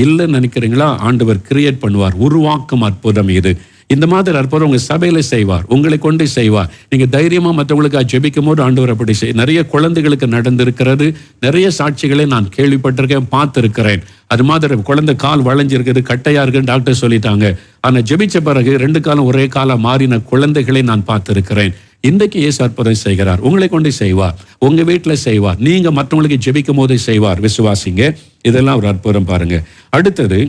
இல்லைன்னு நினைக்கிறீங்களா? ஆண்டவர் கிரியேட் பண்ணுவார். உருவாக்கும் அற்புதம் இது. இந்த மாதிரி அற்புதம் உங்க சபையில செய்வார், உங்களை கொண்டு செய்வார். நீங்க தைரியமா மற்றவங்களுக்கு ஜெபிக்கும் போது ஆண்டவர் அப்படி நிறைய குழந்தைகளுக்கு நடந்திருக்கிறது. நிறைய சாட்சிகளை நான் கேள்விப்பட்டிருக்கேன், பார்த்திருக்கிறேன். அது மாதிரி குழந்தை கால் வளைஞ்சிருக்குது, கட்டையா இருக்குன்னு டாக்டர் சொல்லிட்டாங்க. ஆனா ஜெபிச்ச பிறகு 2 காலம் ஒரே காலம் மாறின குழந்தைகளை நான் பார்த்திருக்கிறேன். இன்றைக்கு இயேசு அற்புதம் செய்கிறார். உங்களை கொண்டு செய்வார், உங்க வீட்டுல செய்வார், நீங்க மற்றவங்களுக்கு ஜெபிக்கும் போது செய்வார். விசுவாசிங்க. இதெல்லாம் ஒரு அற்புதம் பாருங்க. அடுத்தது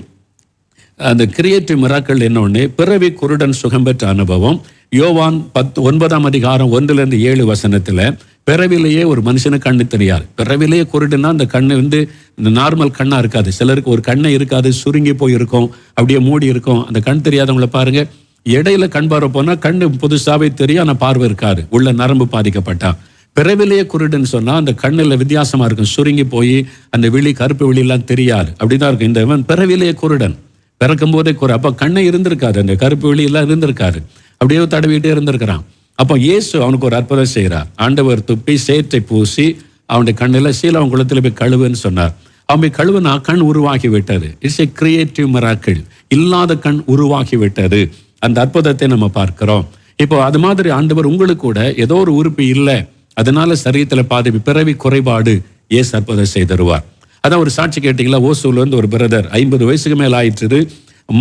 அந்த கிரியேட்டிவ் மிராக்கிள் என்னொன்னு, பிறவி குருடன் சுகம் பெற்ற அனுபவம். யோவான் 9ஆம் அதிகாரம் 1-7 வசனத்துல, பிறவிலேயே ஒரு மனுஷனுக்கு கண்ணு தெரியாது. பிறவிலேயே குருடுன்னா அந்த கண்ணு இந்த நார்மல் கண்ணா இருக்காது. சிலருக்கு ஒரு கண்ணை இருக்காது, சுருங்கி போய் இருக்கும், அப்படியே மூடி இருக்கும். அந்த கண் தெரியாதவங்கள பாருங்க, இடையில கண் பார்வை போனா கண்ணு புதுசாவே தெரியும், ஆனா பார்வை இருக்காது, உள்ள நரம்பு பாதிக்கப்பட்டா. பிறவிலேயே குருடுன்னு சொன்னா அந்த கண்ணுல வித்தியாசமா இருக்கும், சுருங்கி போய் அந்த விழி, கருப்பு விழி எல்லாம் தெரியாது, அப்படிதான் இருக்கும். இந்த பிறவிலேயே குருடன், பிறக்கும் போதே அப்ப கண்ணை இருந்திருக்காது, அந்த கருப்பு விழி எல்லாம் இருந்திருக்காது, அப்படியே தடவிட்டே இருந்திருக்கிறான். அப்போ இயேசு அவனுக்கு ஒரு அற்புதம் செய்கிறார். ஆண்டவர் துப்பி சேற்றை பூசி அவனுடைய கண்ணில் சீலவன் குளத்தில் போய் கழுவுன்னு சொன்னார். அவன் போய் கழுவுனா கண் உருவாகி விட்டது. It's a creative miracle. இல்லாத கண் உருவாகி விட்டது. அந்த அற்புதத்தை நம்ம பார்க்கிறோம். இப்போ அது மாதிரி ஆண்டவர் உங்களுக்கு கூட ஏதோ ஒரு உறுப்பு இல்லை, அதனால சரீரத்தில் பாதிப்பு, பிறவி குறைபாடு, இயேசு அற்புதம் செய்தருவார். அதான் ஒரு சாட்சி கேட்டீங்களா, ஓசூர்ல இருந்து ஒரு பிரதர் 50 வயசுக்கு மேல ஆயிற்று,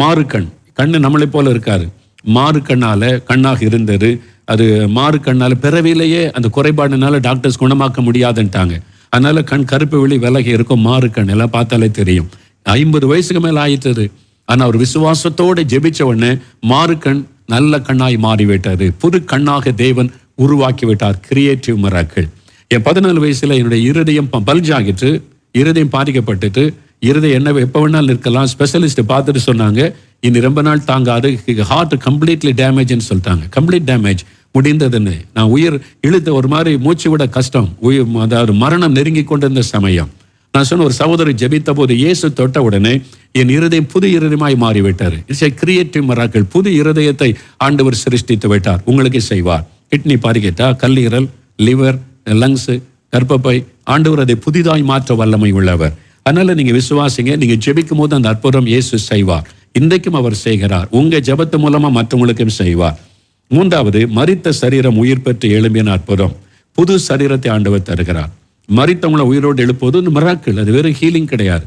மாறு கண்ணு நம்மளை போல இருக்காரு, மாறு கண்ணாக இருந்தது. அது மாறு கண்ணால பிறவிலேயே அந்த குறைபாடுனால டாக்டர்ஸ் குணமாக்க முடியாதுன்ட்டாங்க. அதனால கண் கருப்பு விழி விலகி இருக்கும், மாறு கண் எல்லாம் பார்த்தாலே தெரியும். 50 வயசுக்கு மேல ஆயிட்டது. ஆனா ஒரு விசுவாசத்தோட ஜெபிச்ச உடனே மாறு கண் நல்ல கண்ணாய் மாறிவிட்டது. புது கண்ணாக தேவன் உருவாக்கி விட்டார். Creative miracle. என் 14 வயசுல என்னுடைய இருதயம் பல்ஜ் ஆகிட்டு, இருதயம் பாதிக்கப்பட்டுட்டு, இருதயம் என்ன எப்போ வேணாலும் இருக்கலாம். ஸ்பெஷலிஸ்ட் பார்த்துட்டு சொன்னாங்க, இனி ரொம்ப நாள் தாங்காது, ஹார்ட் கம்ப்ளீட்லி டேமேஜ்னு சொல்லிட்டாங்க. கம்ப்ளீட் டேமேஜ் முடிந்ததுன்னு. நான் உயிர் இழுத்த ஒரு மாதிரி மூச்சு விட கஷ்டம், அதாவது மரணம் நெருங்கி கொண்டிருந்த சமயம் நான் சொன்ன ஒரு சகோதரி ஜெபித்த போது இயேசு தொட்ட உடனே என் இருதயம் புது இருதயமாய் மாறிவிட்டார். It's a creative miracle. புது இருதயத்தை ஆண்டவர் சிருஷ்டித்து விட்டார். உங்களுக்கு செய்வார். கிட்னி பாதிக்கிட்டா, கல்லீரல், லிவர், லங்ஸ், கர்ப்பப்பை, ஆண்டவர் அதை புதிதாய் மாற்ற வல்லமை உள்ளவர். அதனால நீங்க விசுவாசிங்க. நீங்க ஜெபிக்கும் போது அந்த அற்புதம் இயேசு செய்வார். இன்றைக்கும் அவர் செய்கிறார். உங்க ஜெபத்து மூலமா மற்றவங்களுக்கும் செய்வார். 3வது, மரித்த சரீரம் உயிர் பெற்று எழும்பின அற்புதம். புது சரீரத்தை ஆண்டவர் தருகிறார். மரித்தவங்களை உயிரோடு எழுப்புவது மிராக்கிள். அது வெறும் ஹீலிங் கிடையாது,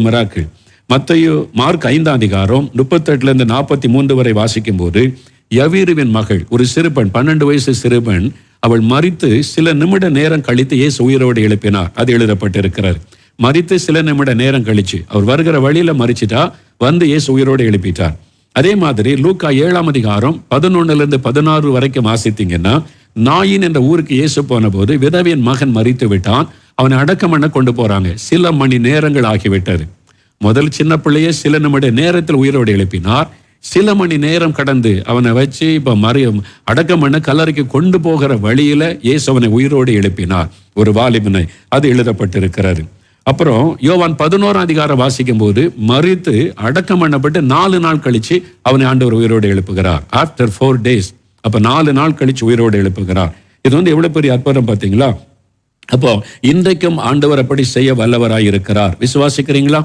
மிராக்கிள். மத்தேயு மார்க் 5ஆம் அதிகாரம் 38 43 வரை வாசிக்கும் போது, யவீருவின் மகள், ஒரு சிறுபெண், 12 வயசு சிறுபெண், அவள் மரித்து சில நிமிட நேரம் கழித்து இயேசு உயிரோடு எழுப்பினார். அது எழுதப்பட்டிருக்கிறார். மரித்து சில நிமிட நேரம் கழிச்சு, அவர் வருகிற வழியில மரிச்சிட்டா, வந்து இயேசு உயிரோடு எழுப்பிட்டார். அதே மாதிரி லூக்கா 7ஆம் அதிகாரம் 11 16 வரைக்கும் வாசித்தீங்கன்னா, நாயின் என்ற ஊருக்கு இயேசு போன போது விதவையின் மகன் மரித்து விட்டான். அவனை அடக்கம் பண்ண கொண்டு போறாங்க. சில மணி நேரங்கள் ஆகிவிட்டது. முதல் சின்ன பிள்ளையே சில நிமிட நேரத்தில் உயிரோடு எழுப்பினார். சில மணி நேரம் கடந்து அவனை வச்சு இப்ப அடக்கம் பண்ண கல்லறைக்கு கொண்டு போகிற வழியில இயேசு அவனை உயிரோடு எழுப்பினார், ஒரு வாலிபனை. அது எழுதப்பட்டிருக்கிறது. அப்புறம் யோவான் 11ஆம் அதிகாரம் வாசிக்கும் போது, மரித்து அடக்கம் பண்ணப்பட்டு 4 நாள் கழிச்சு அவனை ஆண்டவர் உயிரோடு எழுப்புகிறார். After 4 days. அப்ப 4 நாள் கழிச்சு உயிரோடு எழுப்புகிறார். இது எவ்வளவு பெரிய அற்புதம் பார்த்தீங்களா? அப்போ இன்றைக்கும் ஆண்டவர் அப்படி செய்ய வல்லவராய் இருக்கிறார். விசுவாசிக்கிறீங்களா?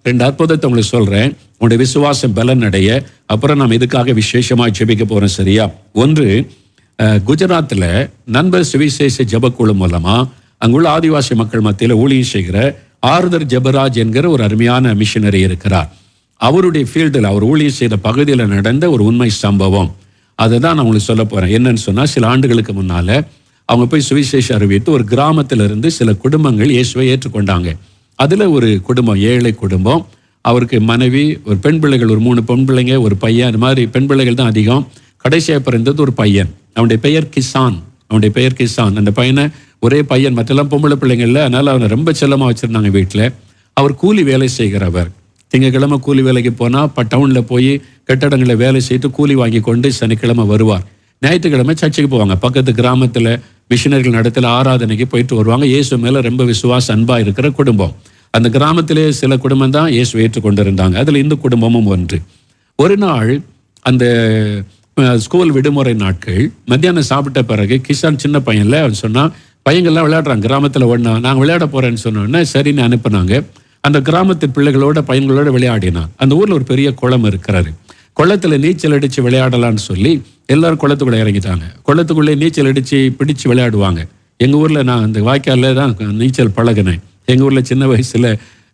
2 அற்புதத்தை உங்களுக்கு சொல்றேன். உங்களுடைய விசுவாசம் பலன் அடைய. அப்புறம் நாம் இதுக்காக விசேஷமா ஜெபிக்க போறோம். சரியா? ஒன்று, குஜராத்ல நண்பர் சுவிசேஷ ஜெபக்குழு மூலமா அங்குள்ள ஆதிவாசி மக்கள் மத்தியில் ஊழியம் செய்கிற ஆர்தர் ஜெபராஜ் என்கிற ஒரு அருமையான மிஷனரி இருக்கிறார். அவருடைய ஃபீல்டில், அவர் ஊழியம் செய்த பகுதியில் நடந்த ஒரு உண்மை சம்பவம், அதை தான் நான் உங்களுக்கு சொல்ல போறேன். என்னன்னு சொன்னா, சில ஆண்டுகளுக்கு முன்னால அவங்க போய் சுவிசேஷம் அறிவித்து ஒரு கிராமத்திலிருந்து சில குடும்பங்கள் இயேசுவை ஏற்றுக்கொண்டாங்க. அதுல ஒரு குடும்பம், ஏழை குடும்பம். அவருக்கு மனைவி, ஒரு பெண் பிள்ளைகள், ஒரு 3 பெண் பிள்ளைங்க, ஒரு பையன். அது மாதிரி பெண் பிள்ளைகள் தான் அதிகம். கடைசியாக பிறந்தது ஒரு பையன். அவனுடைய பெயர் கிசான். அந்த பையனை, ஒரே பையன், மற்றெல்லாம் பொம்பளை பிள்ளைங்கள்ல, அதனால அவனை ரொம்ப செல்லமா வச்சிருந்தாங்க வீட்டில். அவர் கூலி வேலை செய்கிறவர். திங்கக்கிழமை கூலி வேலைக்கு போனா டவுன்ல போய் கட்டடங்களை வேலை செய்து கூலி வாங்கி கொண்டு சனிக்கிழமை வருவார். ஞாயிற்றுக்கிழமை சர்ச்சுக்கு போவாங்க. பக்கத்து கிராமத்துல மிஷினரிகள் நடத்தல ஆராதனைக்கு போயிட்டு வருவாங்க. இயேசு மேல ரொம்ப விசுவாச அன்பா இருக்கிற குடும்பம். அந்த கிராமத்திலே சில குடும்பம் தான் இயேசு ஏற்றுக்கொண்டிருந்தாங்க. அதுல இந்த குடும்பமும் ஒன்று. ஒரு நாள் அந்த ஸ்கூல் விடுமுறை நாட்கள், மத்தியானம் சாப்பிட்ட பிறகு கிசான் சின்ன பையன்ல, அவன் சொன்னா, பையங்கள்லாம் விளையாடுறாங்க கிராமத்துல, ஒண்ணா நாங்கள் விளையாட போறேன்னு சொன்னோன்னே சரின்னு அனுப்புனாங்க. அந்த கிராமத்து பிள்ளைகளோட பையன்களோட விளையாடினான். அந்த ஊர்ல ஒரு பெரிய குளம் இருக்கிறாரு. குளத்துல நீச்சல் அடிச்சு விளையாடலான்னு சொல்லி எல்லாரும் குளத்துக்குள்ள இறங்கிட்டாங்க. குளத்துக்குள்ளே நீச்சல் அடிச்சு பிடிச்சு விளையாடுவாங்க. எங்க ஊர்ல நான் அந்த வாய்க்கால தான் நீச்சல் பழகினேன். எங்க ஊர்ல சின்ன வயசுல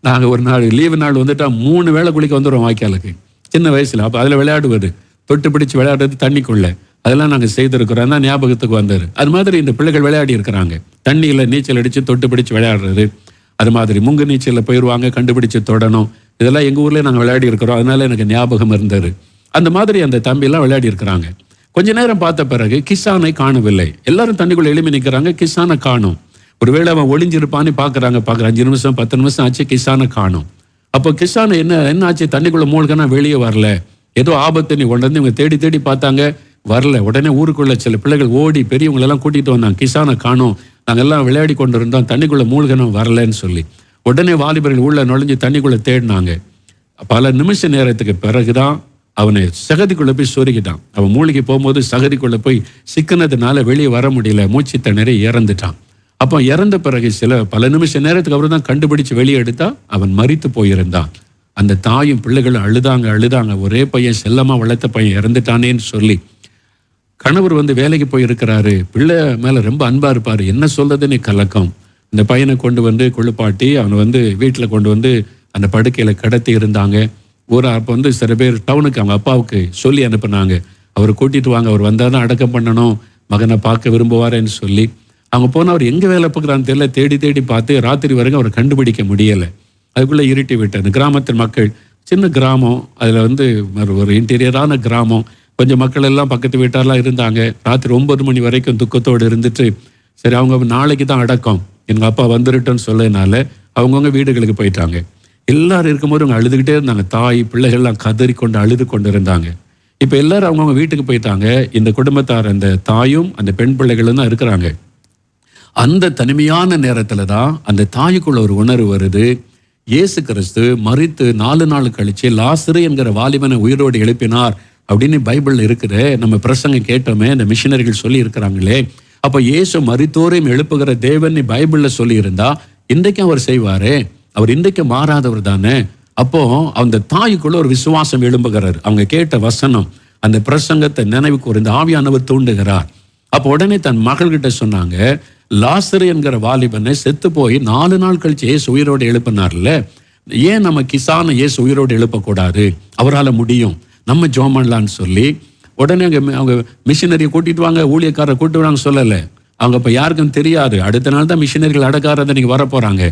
நாங்க ஒரு நாள் லீவு நாள் வந்துட்டா 3 வேளை குளிக்க வந்துடுவோம் வாய்க்காலுக்கு, சின்ன வயசுல. அப்ப அதுல விளையாடுவது, தொட்டு பிடிச்சு விளையாடுறது தண்ணிக்குள்ள, அதெல்லாம் நாங்க செய்திருக்கிறோம். தான் ஞாபகத்துக்கு வந்தது. அது மாதிரி இந்த பிள்ளைகள் விளையாடி இருக்கிறாங்க. தண்ணியில நீச்சல் அடிச்சு தொட்டு பிடிச்சு விளையாடுறது. அது மாதிரி முங்கு நீச்சல்ல போயிடுவாங்க, கண்டுபிடிச்சு தொடணும். இதெல்லாம் எங்க ஊர்லயே நாங்க விளையாடி இருக்கிறோம். அதனால எனக்கு ஞாபகம் இருந்தது. அந்த மாதிரி அந்த தம்பி எல்லாம் விளையாடி இருக்கிறாங்க. கொஞ்ச நேரம் பார்த்த பிறகு கிசானை காணவில்லை. எல்லாரும் தண்ணிக்குள்ள எழுப்பி நிற்கிறாங்க, கிசானை காணும். ஒருவேளை அவன் ஒளிஞ்சிருப்பான்னு பார்க்குறாங்க 5 நிமிஷம் 10 நிமிஷம் ஆச்சு, கிசானை காணும். அப்போ கிசானை என்ன ஆச்சு, தண்ணிக்குள்ளே மூழ்கனா வெளியே வரல, ஏதோ ஆபத்து நீ கொண்டு வந்து இவங்க தேடி தேடி பார்த்தாங்க, வரல. உடனே ஊருக்குள்ள சில பிள்ளைகள் ஓடி பெரியவங்களெல்லாம் கூட்டிகிட்டு வந்தாங்க, கிசானை காணும், நாங்கள் எல்லாம் விளையாடி கொண்டு இருந்தோம், தண்ணிக்குள்ளே மூழ்கணும் வரலன்னு சொல்லி. உடனே வாலிபர்கள் உள்ள நுழைஞ்சு தண்ணிக்குள்ளே தேடினாங்க. பல நிமிஷ நேரத்துக்கு பிறகுதான் அவனை சகதிக்குள்ளே போய் சொருகிட்டான். அவன் மூழ்கி போகும்போது சகதிக்குள்ளே போய் சிக்கினதுனால வெளியே வர முடியல, மூச்சு திணறி இறந்துட்டான். அப்போ இறந்த பிறகு பல நிமிஷ நேரத்துக்கு அப்புறம் தான் கண்டுபிடிச்சு வெளியே எடுத்தா அவன் மரித்து போயிருந்தான். அந்த தாயும் பிள்ளைகளும் அழுதாங்க. ஒரே பையன், செல்லமா வளர்த்த பையன் இறந்துட்டானேன்னு சொல்லி. கணவர் வேலைக்கு போயிருக்கிறாரு, பிள்ளை மேல ரொம்ப அன்பா இருப்பாரு, என்ன சொல்றதுன்னு கலக்கம். இந்த பையனை கொண்டு குளிப்பாட்டி அவனை வீட்டில் கொண்டு அந்த படுக்கையில கடத்தி இருந்தாங்க. அப்போ சில பேர் டவுனுக்கு அவங்க அப்பாவுக்கு சொல்லி அனுப்புனாங்க, அவரை கூட்டிட்டு வாங்க, அவர் வந்தாதான் அடக்கம் பண்ணணும், மகனை பார்க்க விரும்புவாரேன்னு சொல்லி. அவங்க போனால் அவர் எங்கே வேலை பார்க்குறான்னு தெரியல, தேடி தேடி பார்த்து ராத்திரி வரைக்கும் அவரை கண்டுபிடிக்க முடியலை. அதுக்குள்ளே இருட்டி விட்டது. கிராமத்தின் மக்கள், சின்ன கிராமம், அதில் ஒரு இன்டீரியரான கிராமம், கொஞ்சம் மக்கள் எல்லாம் பக்கத்து வீட்டாரெலாம் இருந்தாங்க. ராத்திரி 9 மணி வரைக்கும் துக்கத்தோடு இருந்துட்டு, சரி அவங்க நாளைக்கு தான் அடக்கம், எங்கள் அப்பா வந்துருட்டோன்னு சொல்லனால அவங்கவுங்க வீடுகளுக்கு போயிட்டாங்க. எல்லாரும் இருக்கும்போது அவங்க அழுதுகிட்டே இருந்தாங்க. தாய் பிள்ளைகள்லாம் கதறி கொண்டு அழுது கொண்டு இருந்தாங்க. இப்போ எல்லாரும் அவங்கவுங்க வீட்டுக்கு போயிட்டாங்க. இந்த குடும்பத்தார், அந்த தாயும் அந்த பெண் பிள்ளைகளும் தான் இருக்கிறாங்க. அந்த தனிமையான நேரத்துல தான் அந்த தாய்க்குள்ள ஒரு உணர்வு வருது. இயேசு கிறிஸ்து மரித்து 4 நாள் கழிச்சு லாசரு என்கிற வாலிபனை உயிரோடு எழுப்பினார் அப்படின்னு பைபிள்ல இருக்கிற நம்ம பிரசங்கம் கேட்டோமே, அந்த மிஷினரிகள் சொல்லி இருக்கிறாங்களே. அப்ப இயேசு மரித்தோரையும் எழுப்புகிற தேவன் பைபிள்ல சொல்லி இருந்தா இன்றைக்கும் அவர் செய்வாரே, அவர் இன்றைக்கு மாறாதவர் தானே. அப்போ அந்த தாய்க்குள்ள ஒரு விசுவாசம் எழும்புகிறார். அவங்க கேட்ட வசனம், அந்த பிரசங்கத்தை நினைவுக்கு ஒரு ஆவியானவர் தூண்டுகிறார். அப்போ உடனே தன் மகள்கிட்ட சொன்னாங்க, லாசரு என்கிற வாலிபனை செத்து போய் 4 நாள் கழிச்சு இயேசு உயிரோடு எழுப்பினார்ல, ஏன் நம்ம கிசானை இயேசு உயிரோடு எழுப்பக்கூடாது, அவரால் முடியும், நம்ம ஜெபம் பண்ணலான்னு சொல்லி உடனே அவங்க மிஷினரியை கூட்டிட்டு வாங்க, ஊழியக்காரரை கூட்டிட்டு வாங்க சொல்லலை. அவங்க இப்போ யாருக்கும் தெரியாது, அடுத்த நாள் தான் மிஷினரிகள் அடக்காரதை நீங்கள் வர போகிறாங்க.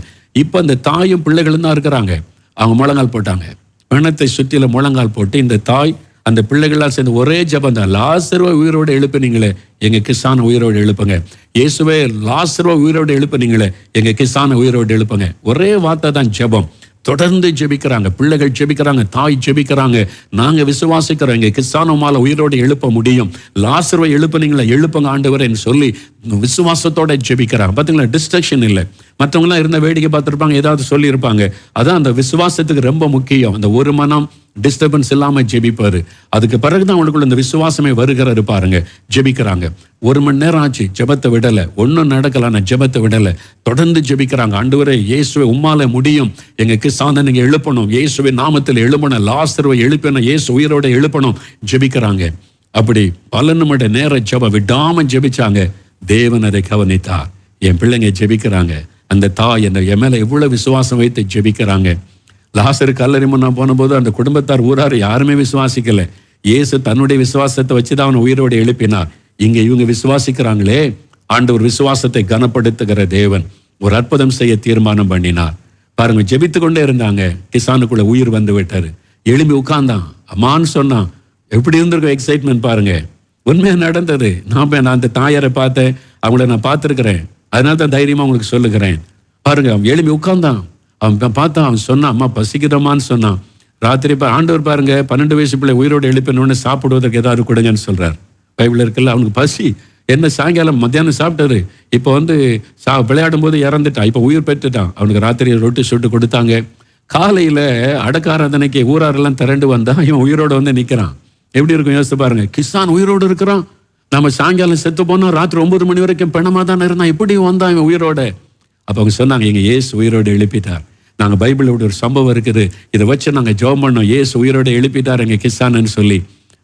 இப்போ அந்த தாயும் பிள்ளைகளும் தான் இருக்கிறாங்க. அவங்க முழங்கால் போட்டாங்க, பிணத்தை சுற்றில முழங்கால் போட்டு இந்த தாய் அந்த பிள்ளைகளால் சேர்ந்து ஒரே ஜபம் தான், லாசருவை உயிரோடு எழுப்பினீங்களே, எங்க கிசானை உயிரோடு எழுப்புங்க. இயேசுவே, லாசருவை உயிரோடு எழுப்பினீங்களே, எங்க கிசானை உயிரோடு எழுப்புங்க. ஒரே வார்த்தை தான் ஜபம். தொடர்ந்து ஜெபிக்கிறாங்க, பிள்ளைகள் ஜெபிக்கிறாங்க, தாய் ஜெபிக்கிறாங்க. நாங்க விசுவாசிக்கிறோம், எங்க கிசானமால உயிரோடு எழுப்ப முடியும், லாசருவை எழுப்புனீங்களே, எழுப்புங்க ஆண்டவரேன்னு சொல்லி விசுவாசத்தோட ஜெபிக்கிறாங்க. பாத்தீங்களா, டிஸ்ட்ரக்ஷன் இல்லை. மற்றவங்களாம் இருந்த வேடிக்கை பார்த்துருப்பாங்க, ஏதாவது சொல்லியிருப்பாங்க. அதான் அந்த விசுவாசத்துக்கு ரொம்ப முக்கியம். அந்த ஒரு மனம் டிஸ்டர்பன்ஸ் இல்லாம ஜெபிப்பாரு. அதுக்கு பிறகுதான் அவங்களுக்குள்ள இந்த விசுவாசமே வருகிறாரு பாருங்க. ஜெபிக்கிறாங்க. 1 மணி நேரம் ஆச்சு, ஜெபத்தை விடல, ஒன்னும் நடக்கலான ஜெபத்தை விடல, தொடர்ந்து ஜெபிக்கிறாங்க. ஆண்டவரே, இயேசுவை உம்மால முடியும், எங்க கிசானை நீங்க எழுப்பணும், இயேசுவை நாமத்தில் எழுப்பணும், லாசருவை எழுப்பணும், இயேசு உயிரோட எழுப்பணும், ஜெபிக்கிறாங்க. அப்படி பல நிமிட நேர ஜெபம் விடாம ஜெபிச்சாங்க. தேவன் அதை கவனித்தார். என் பிள்ளைங்க ஜெபிக்கிறாங்க, அந்த தாய் என் மேல எவ்வளவு விசுவாசம் வைத்து ஜெபிக்கிறாங்க. லாசரு கல்லறை முன்னா போன போது அந்த குடும்பத்தார் ஊரார் யாருமே விசுவாசிக்கல. இயேசு தன்னுடைய விசுவாசத்தை வச்சுதான் அவனை உயிரோடு எழுப்பினார். இங்க இவங்க விசுவாசிக்கிறாங்களே, ஆண்டவர் விசுவாசத்தை கனப்படுத்துகிற தேவன் ஒரு அற்புதம் செய்ய தீர்மானம் பண்ணினார். பாருங்க, ஜெபித்து கொண்டே இருந்தாங்க. கிசானுக்குள்ள உயிர் வந்து விட்டாரு. எழும்பி உட்கார்ந்தான், அம்மான்னு சொன்னான். எப்படி இருந்திருக்கும் எக்ஸைட்மெண்ட் பாருங்க. உண்மையா நடந்தது. நான் அந்த தாயாரை பார்த்தேன், அவங்கள நான் பார்த்துருக்கிறேன், அதனால தான் தைரியமா உங்களுக்கு சொல்லுகிறேன். பாருங்க, அவன் எழும்பி உட்கார்ந்தான். அவன் பார்த்தான், அவன் சொன்னான், அம்மா பசிக்கிறமான்னு சொன்னான். ராத்திரி ஆண்டவர் பாருங்க, 12 வயசு பிள்ளை உயிரோடு எழுப்பினோன்னு சாப்பிடுவதற்கு ஏதாவது கொடுங்கன்னு சொல்றார். பைபிள் இருக்குல்ல, அவனுக்கு பசி என்ன, சாயங்காலம் மத்தியானம் சாப்பிட்டாரு, இப்போ விளையாடும் போது இறந்துட்டான், இப்போ உயிர் பெற்றுட்டான். அவனுக்கு ராத்திரி ரொட்டி சுட்டு கொடுத்தாங்க. காலையில அடக்காராதனைக்கு ஊராரெல்லாம் திரண்டு வந்தா இவன் உயிரோடு நிக்கிறான். எப்படி இருக்கும் யோசித்து பாருங்க. கிசான் உயிரோடு இருக்கிறான், நம்ம சாயங்காலம் செத்து போனோம், ராத்திரி 9 மணி வரைக்கும் பிணமா தானே இருந்தான், எப்படி வந்தான் இவன் உயிரோட? அப்போ அவங்க சொன்னாங்க, எங்க இயேசு உயிரோடு எழுப்பிட்டார். நாங்கள் பைபிள் ஒரு சம்பவம் இருக்குது, இதை வச்சு நாங்கள் ஜெபம் பண்ணோம், இயேசு உயிரோடு எழுப்பிட்டார் எங்க கிசான்னு சொல்லி.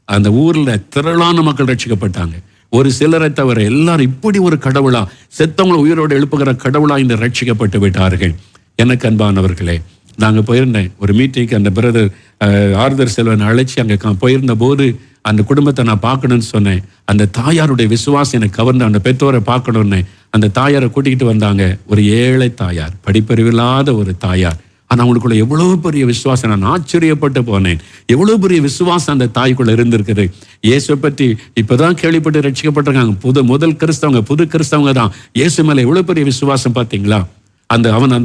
அந்த ஊர்ல திரளான மக்கள் ரட்சிக்கப்பட்டாங்க. ஒரு சிலரை தவிர எல்லாரும் இப்படி ஒரு கடவுளா, செத்தவங்களை உயிரோடு எழுப்புகிற கடவுளா இந்த ரட்சிக்கப்பட்டு விட்டார்கள். எனக்கு அன்பானவர்களே, நாங்கள் போயிருந்தேன் ஒரு மீட்டிங்க்கு. அந்த பிரதர் ஆறுதர் செல்வன் அழைச்சி அங்கே போயிருந்த போது அந்த குடும்பத்தை நான் பார்க்கணும்னு சொன்னேன். அந்த தாயாருடைய விசுவாசம் எனக்கு கவர்ந்து அந்த பெற்றோரை பார்க்கணும்னு அந்த தாயாரை கூட்டிகிட்டு வந்தாங்க. ஒரு ஏழை தாயார், படிப்பறிவில்லாத ஒரு தாயார். ஆனா அவங்களுக்குள்ள எவ்வளவு பெரிய விசுவாசம், நான் ஆச்சரியப்பட்டு போனேன். எவ்வளவு பெரிய விசுவாசம் அந்த தாய்க்குள்ள இருந்திருக்குது. இயேசு பற்றி இப்பதான் கேள்விப்பட்டு ரட்சிக்கப்பட்டிருக்காங்க. முதல் கிறிஸ்தவங்க, புது கிறிஸ்தவங்க தான். இயேசு மேல எவ்வளவு பெரிய விசுவாசம் பார்த்தீங்களா?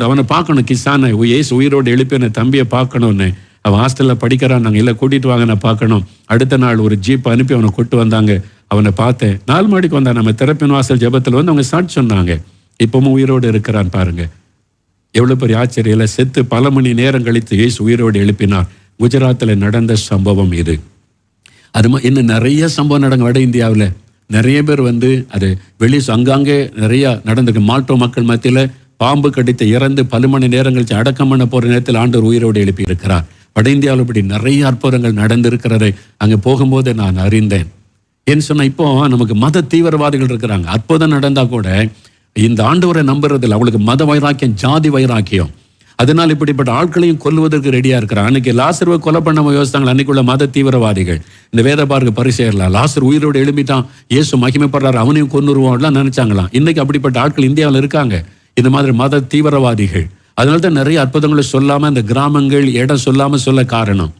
அவனை பார்க்கணும், கிசானை, இயேசு உயிரோடு எழுப்பின தம்பியை பார்க்கணும்னு. அவன் ஹாஸ்டல்ல படிக்கிறான், நாங்கள் இல்லை கூட்டிட்டு வாங்க, நான் பார்க்கணும். அடுத்த நாள் ஒரு ஜீப் அனுப்பி அவனை கூட்டு வந்தாங்க. அவனை பார்த்தேன். 4 மணிக்கு வந்தான். நம்ம திறப்பின் வாசல் ஜெபத்தில் வந்து அவங்க சாட்சி சொன்னாங்க. இப்பவும் உயிரோடு இருக்கிறான் பாருங்க. எவ்வளவு பெரிய ஆச்சரியம். செத்து பல மணி நேரம் கழித்து இயேசு உயிரோடு எழுப்பினார். குஜராத்தில் நடந்த சம்பவம் இது. அது இன்னும் நிறைய சம்பவம் நடங்க. வட இந்தியாவில் நிறைய பேர் வந்து அது அங்காங்கே நிறைய நடந்திருக்கு. மால்டோ மக்கள் மத்தியில் பாம்பு கடித்து இறந்து பல மணி நேரம் கழிச்சு அடக்கம் பண்ண போற நேரத்தில் ஆண்டவர் உயிரோடு எழுப்பி இருக்கிறார். வட இந்தியாவில் இப்படி நிறைய அற்புதங்கள் நடந்திருக்கிறதை அங்கே போகும்போது நான் அறிந்தேன். ஏன்னு சொன்னா, இப்போ நமக்கு மத தீவிரவாதிகள் இருக்கிறாங்க. அற்புதம் நடந்தா கூட இந்த ஆண்டவரை நம்புறதில்லை. அவங்களுக்கு மத வைராக்கியம், ஜாதி வைராக்கியம். அதனால் இப்படிப்பட்ட ஆட்களையும் கொல்லுவதற்கு ரெடியா இருக்கிறான். அன்னைக்கு லாசருவை கொலை பண்ண யோசித்தாங்க அன்னைக்குள்ள மத தீவிரவாதிகள். இந்த வேத பார்க்க பரிசேரலாம், லாசர் உயிரோடு எழுப்பிட்டான், இயேசு மகிமைப்படுறாரு, அவனையும் கொன்னுருவான்லாம் நினைச்சாங்களாம். இன்னைக்கு அப்படிப்பட்ட ஆட்கள் இந்தியாவில் இருக்காங்க, இந்த மாதிரி மத தீவிரவாதிகள். அதனால தான் நிறைய அற்புதங்களை சொல்லாம இந்த கிராமங்கள் இடம் சொல்லாம சொல்ல காரணம்.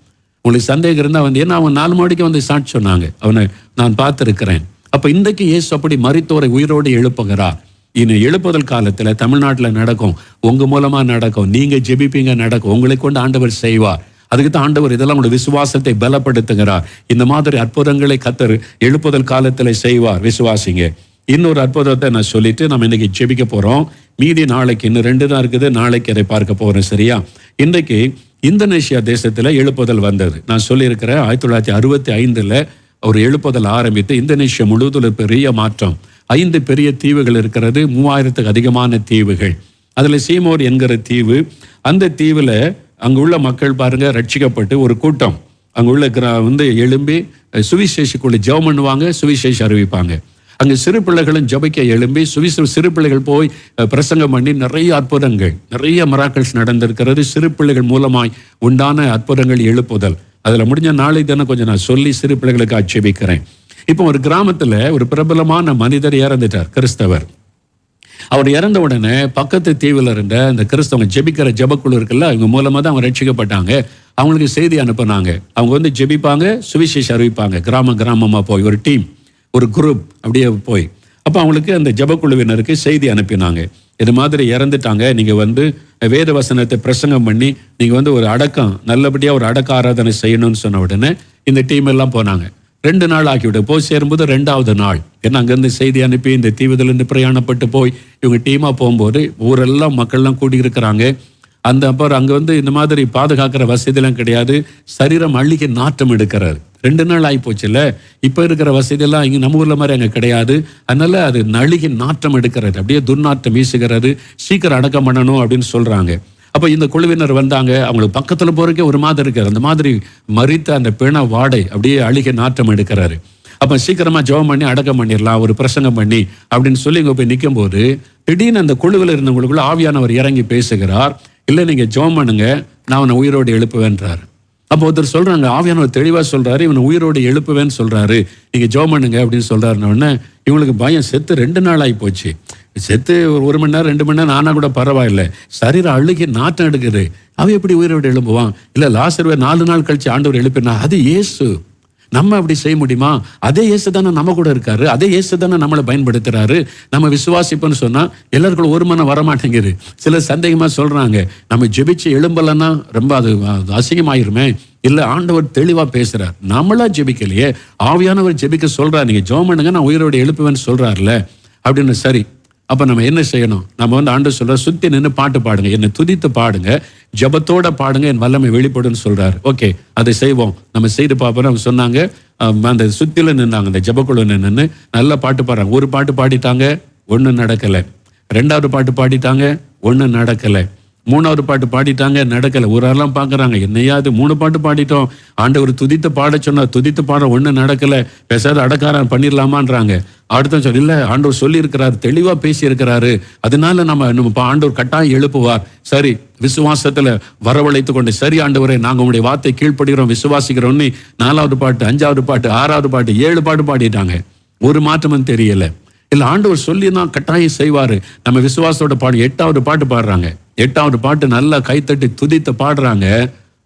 உங்களுக்கு சந்தேகம் இருந்தா வந்து, ஏன்னா அவன் 4 மணிக்கு வந்து சாட்சி சொன்னாங்க, அவனை நான் பார்த்திருக்கிறேன். அப்ப இன்றைக்கு இயேசு அப்படி மரித்தோரை உயிரோடு எழுப்புகிறார். இன்னும் எழுப்புதல் காலத்துல தமிழ்நாட்டில் நடக்கும், உங்க மூலமா நடக்கும், நீங்க ஜெபிப்பீங்க, நடக்கும், உங்களை கொண்டு ஆண்டவர் செய்வார். அதுக்கு தான் ஆண்டவர் இதெல்லாம் உங்களுடைய விசுவாசத்தை பலப்படுத்துகிறார். இந்த மாதிரி அற்புதங்களை கர்த்தர் எழுப்புதல் காலத்துல செய்வார், விசுவாசிங்க. இன்னொரு அற்புதத்தை நான் சொல்லிட்டு நம்ம இன்னைக்கு ஜெபிக்க போறோம். மீதி நாளைக்கு இன்னும் 2 தான் இருக்குது, நாளைக்கு அதை பார்க்க போறோம். சரியா? இன்றைக்கு இந்தோனேஷியா தேசத்துல எழுப்புதல் வந்தது. நான் சொல்லியிருக்கிறேன், 1965 ஒரு எழுப்புதல் ஆரம்பித்து இந்தோனேஷியா முழுவதும் பெரிய மாற்றம். 5 பெரிய தீவுகள் இருக்கிறது, 3000க்கு அதிகமான தீவுகள். அதுல சீமோர் என்கிற தீவு, அந்த தீவுல அங்குள்ள மக்கள் பாருங்க ரட்சிக்கப்பட்டு ஒரு கூட்டம் அங்குள்ள வந்து எழும்பி சுவிசேஷக்குள்ள ஜெபம் பண்ணுவாங்க, சுவிசேஷம் அறிவிப்பாங்க. அங்கே சிறு பிள்ளைகளும் ஜெபிக்க எழும்பி சிறு பிள்ளைகள் போய் பிரசங்கம் பண்ணி நிறைய அற்புதங்கள், நிறைய மிராக்கிள்ஸ் நடந்திருக்கிறது. சிறு பிள்ளைகள் மூலமாய் உண்டான அற்புதங்கள், எழுப்புதல். அதுல முடிஞ்ச நாளை தினம் கொஞ்சம் நான் சொல்லி சிறு பிள்ளைகளுக்கு ஆட்சேபிக்கிறேன். இப்போ ஒரு கிராமத்துல ஒரு பிரபலமான மனிதர் இறந்துட்டார், கிறிஸ்தவர். அவர் இறந்த உடனே பக்கத்து தீவில் இருந்த இந்த கிறிஸ்தவங்க ஜெபிக்கிற ஜெபக்குழு இருக்குல்ல, அவங்க மூலமா தான் அவங்க ரட்சிக்கப்பட்டாங்க. அவங்களுக்கு செய்தி அனுப்புனாங்க. அவங்க வந்து ஜெபிப்பாங்க, சுவிசேஷம் அறிவிப்பாங்க. கிராமமா போய் ஒரு டீம், ஒரு குரூப் அப்படியே போய், அப்போ அவங்களுக்கு அந்த ஜெபக்குழுவினருக்கு செய்தி அனுப்பினாங்க. இது மாதிரி இறந்துட்டாங்க, நீங்க வந்து வேத வசனத்தை பிரசங்கம் பண்ணி நீங்க வந்து ஒரு அடக்கம், நல்லபடியா ஒரு அடக்க ஆராதனை செய்யணும்னு சொன்ன உடனே இந்த டீம் எல்லாம் போனாங்க. 2 நாள் ஆக்கிவிட்டு போய் சேரும்போது 2வது நாள், ஏன்னா அங்கேருந்து செய்தி அனுப்பி இந்த தீவுதிலிருந்து பிரயாணப்பட்டு போய் இவங்க டீமா போகும்போது ஊரெல்லாம் மக்கள்லாம் கூடி இருக்கிறாங்க. அந்த அப்புறம் அங்கே வந்து இந்த மாதிரி பாதுகாக்கிற வசதியெல்லாம் கிடையாது. சரீரம் அள்ளிக்கு நாட்டம் எடுக்கிறாரு. 2 நாள் ஆகி போச்சுல்ல, இப்போ இருக்கிற வசதியெல்லாம் இங்கே நம்ம ஊரில் மாதிரி அங்கே கிடையாது. அதனால அது நழுகி நாட்டம் எடுக்கிறது, அப்படியே துர்நாற்றம் வீசுகிறது. சீக்கிரம் அடக்கம் பண்ணணும் அப்படின்னு சொல்றாங்க. அப்போ இந்த குழுவினர் வந்தாங்க. அவங்களுக்கு பக்கத்தில் போறதுக்கே ஒரு மாதிரி இருக்காரு. அந்த மாதிரி மரித்த அந்த பிண வாடை அப்படியே அழுகி நாட்டம் எடுக்கிறாரு. அப்போ சீக்கிரமா ஜெபம் பண்ணி அடக்கம் பண்ணிடலாம், ஒரு பிரசங்கம் பண்ணி அப்படின்னு சொல்லி இங்கே போய் நிற்கும் போது திடீர்னு அந்த குழுவில் இருந்தவங்களுக்குள்ள ஆவியானவர் இறங்கி பேசுகிறார். இல்லை, நீங்க ஜெபம் பண்ணுங்க, நான் அவனை உயிரோடு எழுப்புவேன்றாரு. அப்போ ஒருத்தர் சொல்றாங்க, ஆவியானவர் தெளிவா சொல்றாரு, இவனை உயிரோடு எழுப்புவேன்னு சொல்றாரு, நீங்க ஜெபம் பண்ணுங்க அப்படின்னு சொல்றாருன்னு இவங்களுக்கு பயம். செத்து 2 நாள் ஆகி போச்சு. செத்து 1 மணி நேரம் 2 மணி நேரம் ஆனா கூட பரவாயில்ல, சரீரம் அழுகி நாட்டம் எடுக்குது, அவன் எப்படி உயிரோடு எழுப்புவான்? இல்ல, லாசருவை 4 நாள் கழிச்சு ஆண்டவர் எழுப்பினா, அது இயேசு. நம்ம அப்படி செய்ய முடியுமா? அதே இயேசு தானே நம்ம கூட இருக்காரு, அதே இயேசு தானே நம்மளை பயன்படுத்துறாரு. நம்ம விசுவாசிப்போன்னு சொன்னா எல்லாருக்கும் ஒரு மனம் வரமாட்டேங்குது. சில சந்தேகமா சொல்றாங்க, நம்ம ஜெபிச்சு எழும்பலன்னா ரொம்ப அது அசிங்கமாயிருமே. இல்ல, ஆண்டவர் தெளிவா பேசுறார். நம்மளா ஜெபிக்கலையே, ஆவியானவர் ஜெபிக்க சொல்றாரு. நீங்க ஜெபம் பண்ணுங்க, நான் உயிரோடு எழுப்புவேன்னு சொல்றாருல அப்படின்னு. சரி, அப்ப நம்ம என்ன செய்யணும்? நம்ம வந்து ஆண்டவர் சொல்ற, சுத்தி நின்று பாட்டு பாடுங்க, என்னை துதித்து பாடுங்க, ஜபத்தோட பாடுங்க, என் வல்லமை வெளிப்படுன்னு சொல்றாரு. ஓகே, அதை செய்வோம். நம்ம செய்து பார்ப்போம். அவங்க சொன்னாங்க, அந்த சுத்தில நின்னாங்க, அந்த ஜபக்குழு நின்று நல்லா பாட்டு பாடுறாங்க. ஒரு பாட்டு பாடிட்டாங்க, ஒன்றும் நடக்கலை. 2வது பாட்டு பாடிட்டாங்க, ஒன்றும் நடக்கலை. 3வது பாட்டு பாடிட்டாங்க, நடக்கலை. ஒரு ஆள்லாம் பார்க்குறாங்க, என்னையாது 3 பாட்டு பாடிட்டோம், ஆண்டவர் துதித்து பாட சொன்னார், துதித்து பாட ஒன்றும் நடக்கலை, பேசாத அடக்காரன் பண்ணிடலாமான்றாங்க. அடுத்த சொல்லி, இல்லை, ஆண்டவர் சொல்லி இருக்கிறாரு, தெளிவா பேசி இருக்கிறாரு, அதனால நம்ம ஆண்டவர் கட்டாயம் எழுப்புவார். சரி, விசுவாசத்துல வரவழைத்து கொண்டு, சரி ஆண்டவரே, நாங்க உங்களுடைய வார்த்தை கீழ்ப்படுகிறோம், விசுவாசிக்கிறோம்னு 4வது பாட்டு, 5வது பாட்டு, 6வது பாட்டு, 7 பாட்டு பாடிட்டாங்க. ஒரு மாற்றமும் தெரியல. இல்ல ஆண்டவர் சொல்லி தான் கட்டாயம் செய்வாரு. நம்ம விசுவாசத்தோட பாடு 8வது பாட்டு பாடுறாங்க. 8வது பாட்டு நல்லா கைத்தட்டி துதித்து பாடுறாங்க.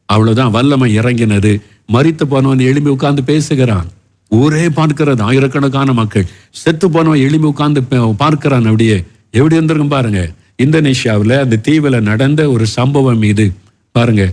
அவ்வளவுதான், வல்லமை இறங்கினது. மரித்து போனவன் எழும்பி உட்கார்ந்து பேசுகிறான். ஊரே பார்க்கிறது, ஆயிரக்கணக்கான மக்கள். செத்து போனவன் எழும்பி உட்கார்ந்து பார்க்கிறான். அப்படியே எப்படி இருந்திருக்கும் பாருங்க. இந்தோனேஷியாவில் அந்த தீவுல நடந்த ஒரு சம்பவம் இது பாருங்க.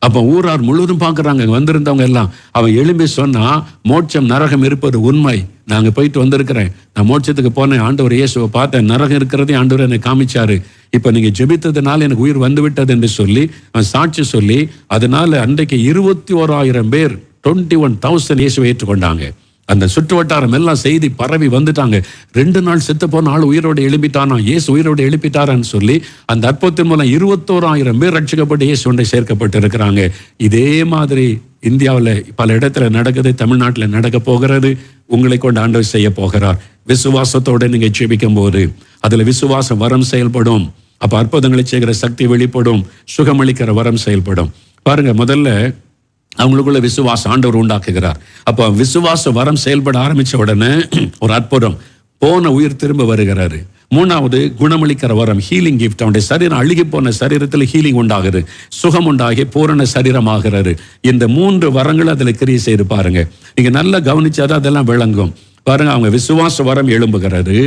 அப்ப ஊரார் முழுவதும் பார்க்கறாங்க. வந்திருந்தவங்க எல்லாம் அவன் எழும்பி சொன்னா, மோட்சம் நரகம் இருப்பது உண்மை, நாங்க போயிட்டு வந்திருக்கிறேன், நான் மோட்சத்துக்கு போனேன், ஆண்டவர் இயேசுவை பார்த்தேன், நரகம் இருக்கிறதே ஆண்டவர் என்னை காமிச்சாரு, இப்ப நீங்க ஜெபித்ததுனால எனக்கு உயிர் வந்து விட்டது என்று சொல்லி அவன் சாட்சி சொல்லி, அதனால அன்றைக்கு 21,000 பேர் 21,000 இயேசுவை ஏற்றுக்கொண்டாங்க. அந்த சுற்று வட்டாரம் எல்லாம் செய்தி பரவி வந்துட்டாங்க. 2 நாள் செத்து போன ஆள் உயிரோடு எழுப்பிட்டானா, இயேசு உயிரோடு எழுப்பிட்டாரான்னு சொல்லி அந்த அற்புதத்தின் மூலம் 21,000 பேர் ரட்சிக்கப்பட்டு இயேசு ஒன்றை சேர்க்கப்பட்டு இருக்கிறாங்க. இதே மாதிரி இந்தியாவில் பல இடத்துல நடக்குது, தமிழ்நாட்டில் நடக்க போகிறது. உங்களை கொண்டு ஆண்டவர் செய்ய போகிறார். விசுவாசத்தோடு நீங்க ஜெபிக்கும் போது அதுல விசுவாச வரம் செயல்படும். அப்ப அற்புதங்களை செய்கிற சக்தி வெளிப்படும், சுகமளிக்கிற வரம் செயல்படும். பாருங்க, முதல்ல அவங்களுக்குள்ள விசுவாசம் ஆண்டவர் உண்டாக்குகிறார். அப்ப விசுவாச வரம் செயல்பட ஆரம்பிச்ச உடனே ஒரு அற்புதம், போன உயிர் திரும்ப வருகிறாரு. 3வது குணமளிக்கிற வரம், ஹீலிங் கிஃப்ட். அவனுடைய சரீரம் அழுகி போன சரீரத்தில் ஹீலிங் உண்டாகுது, சுகம் உண்டாகி பூரண சரீரமாகிறது. இந்த 3 வரங்கள் அதுல கிரியை செய்து பாருங்க. நீங்க நல்லா கவனிச்சாதான் அதெல்லாம் விளங்கும். பாருங்க, அவங்க விசுவாச வரம் எழும்புகிறது.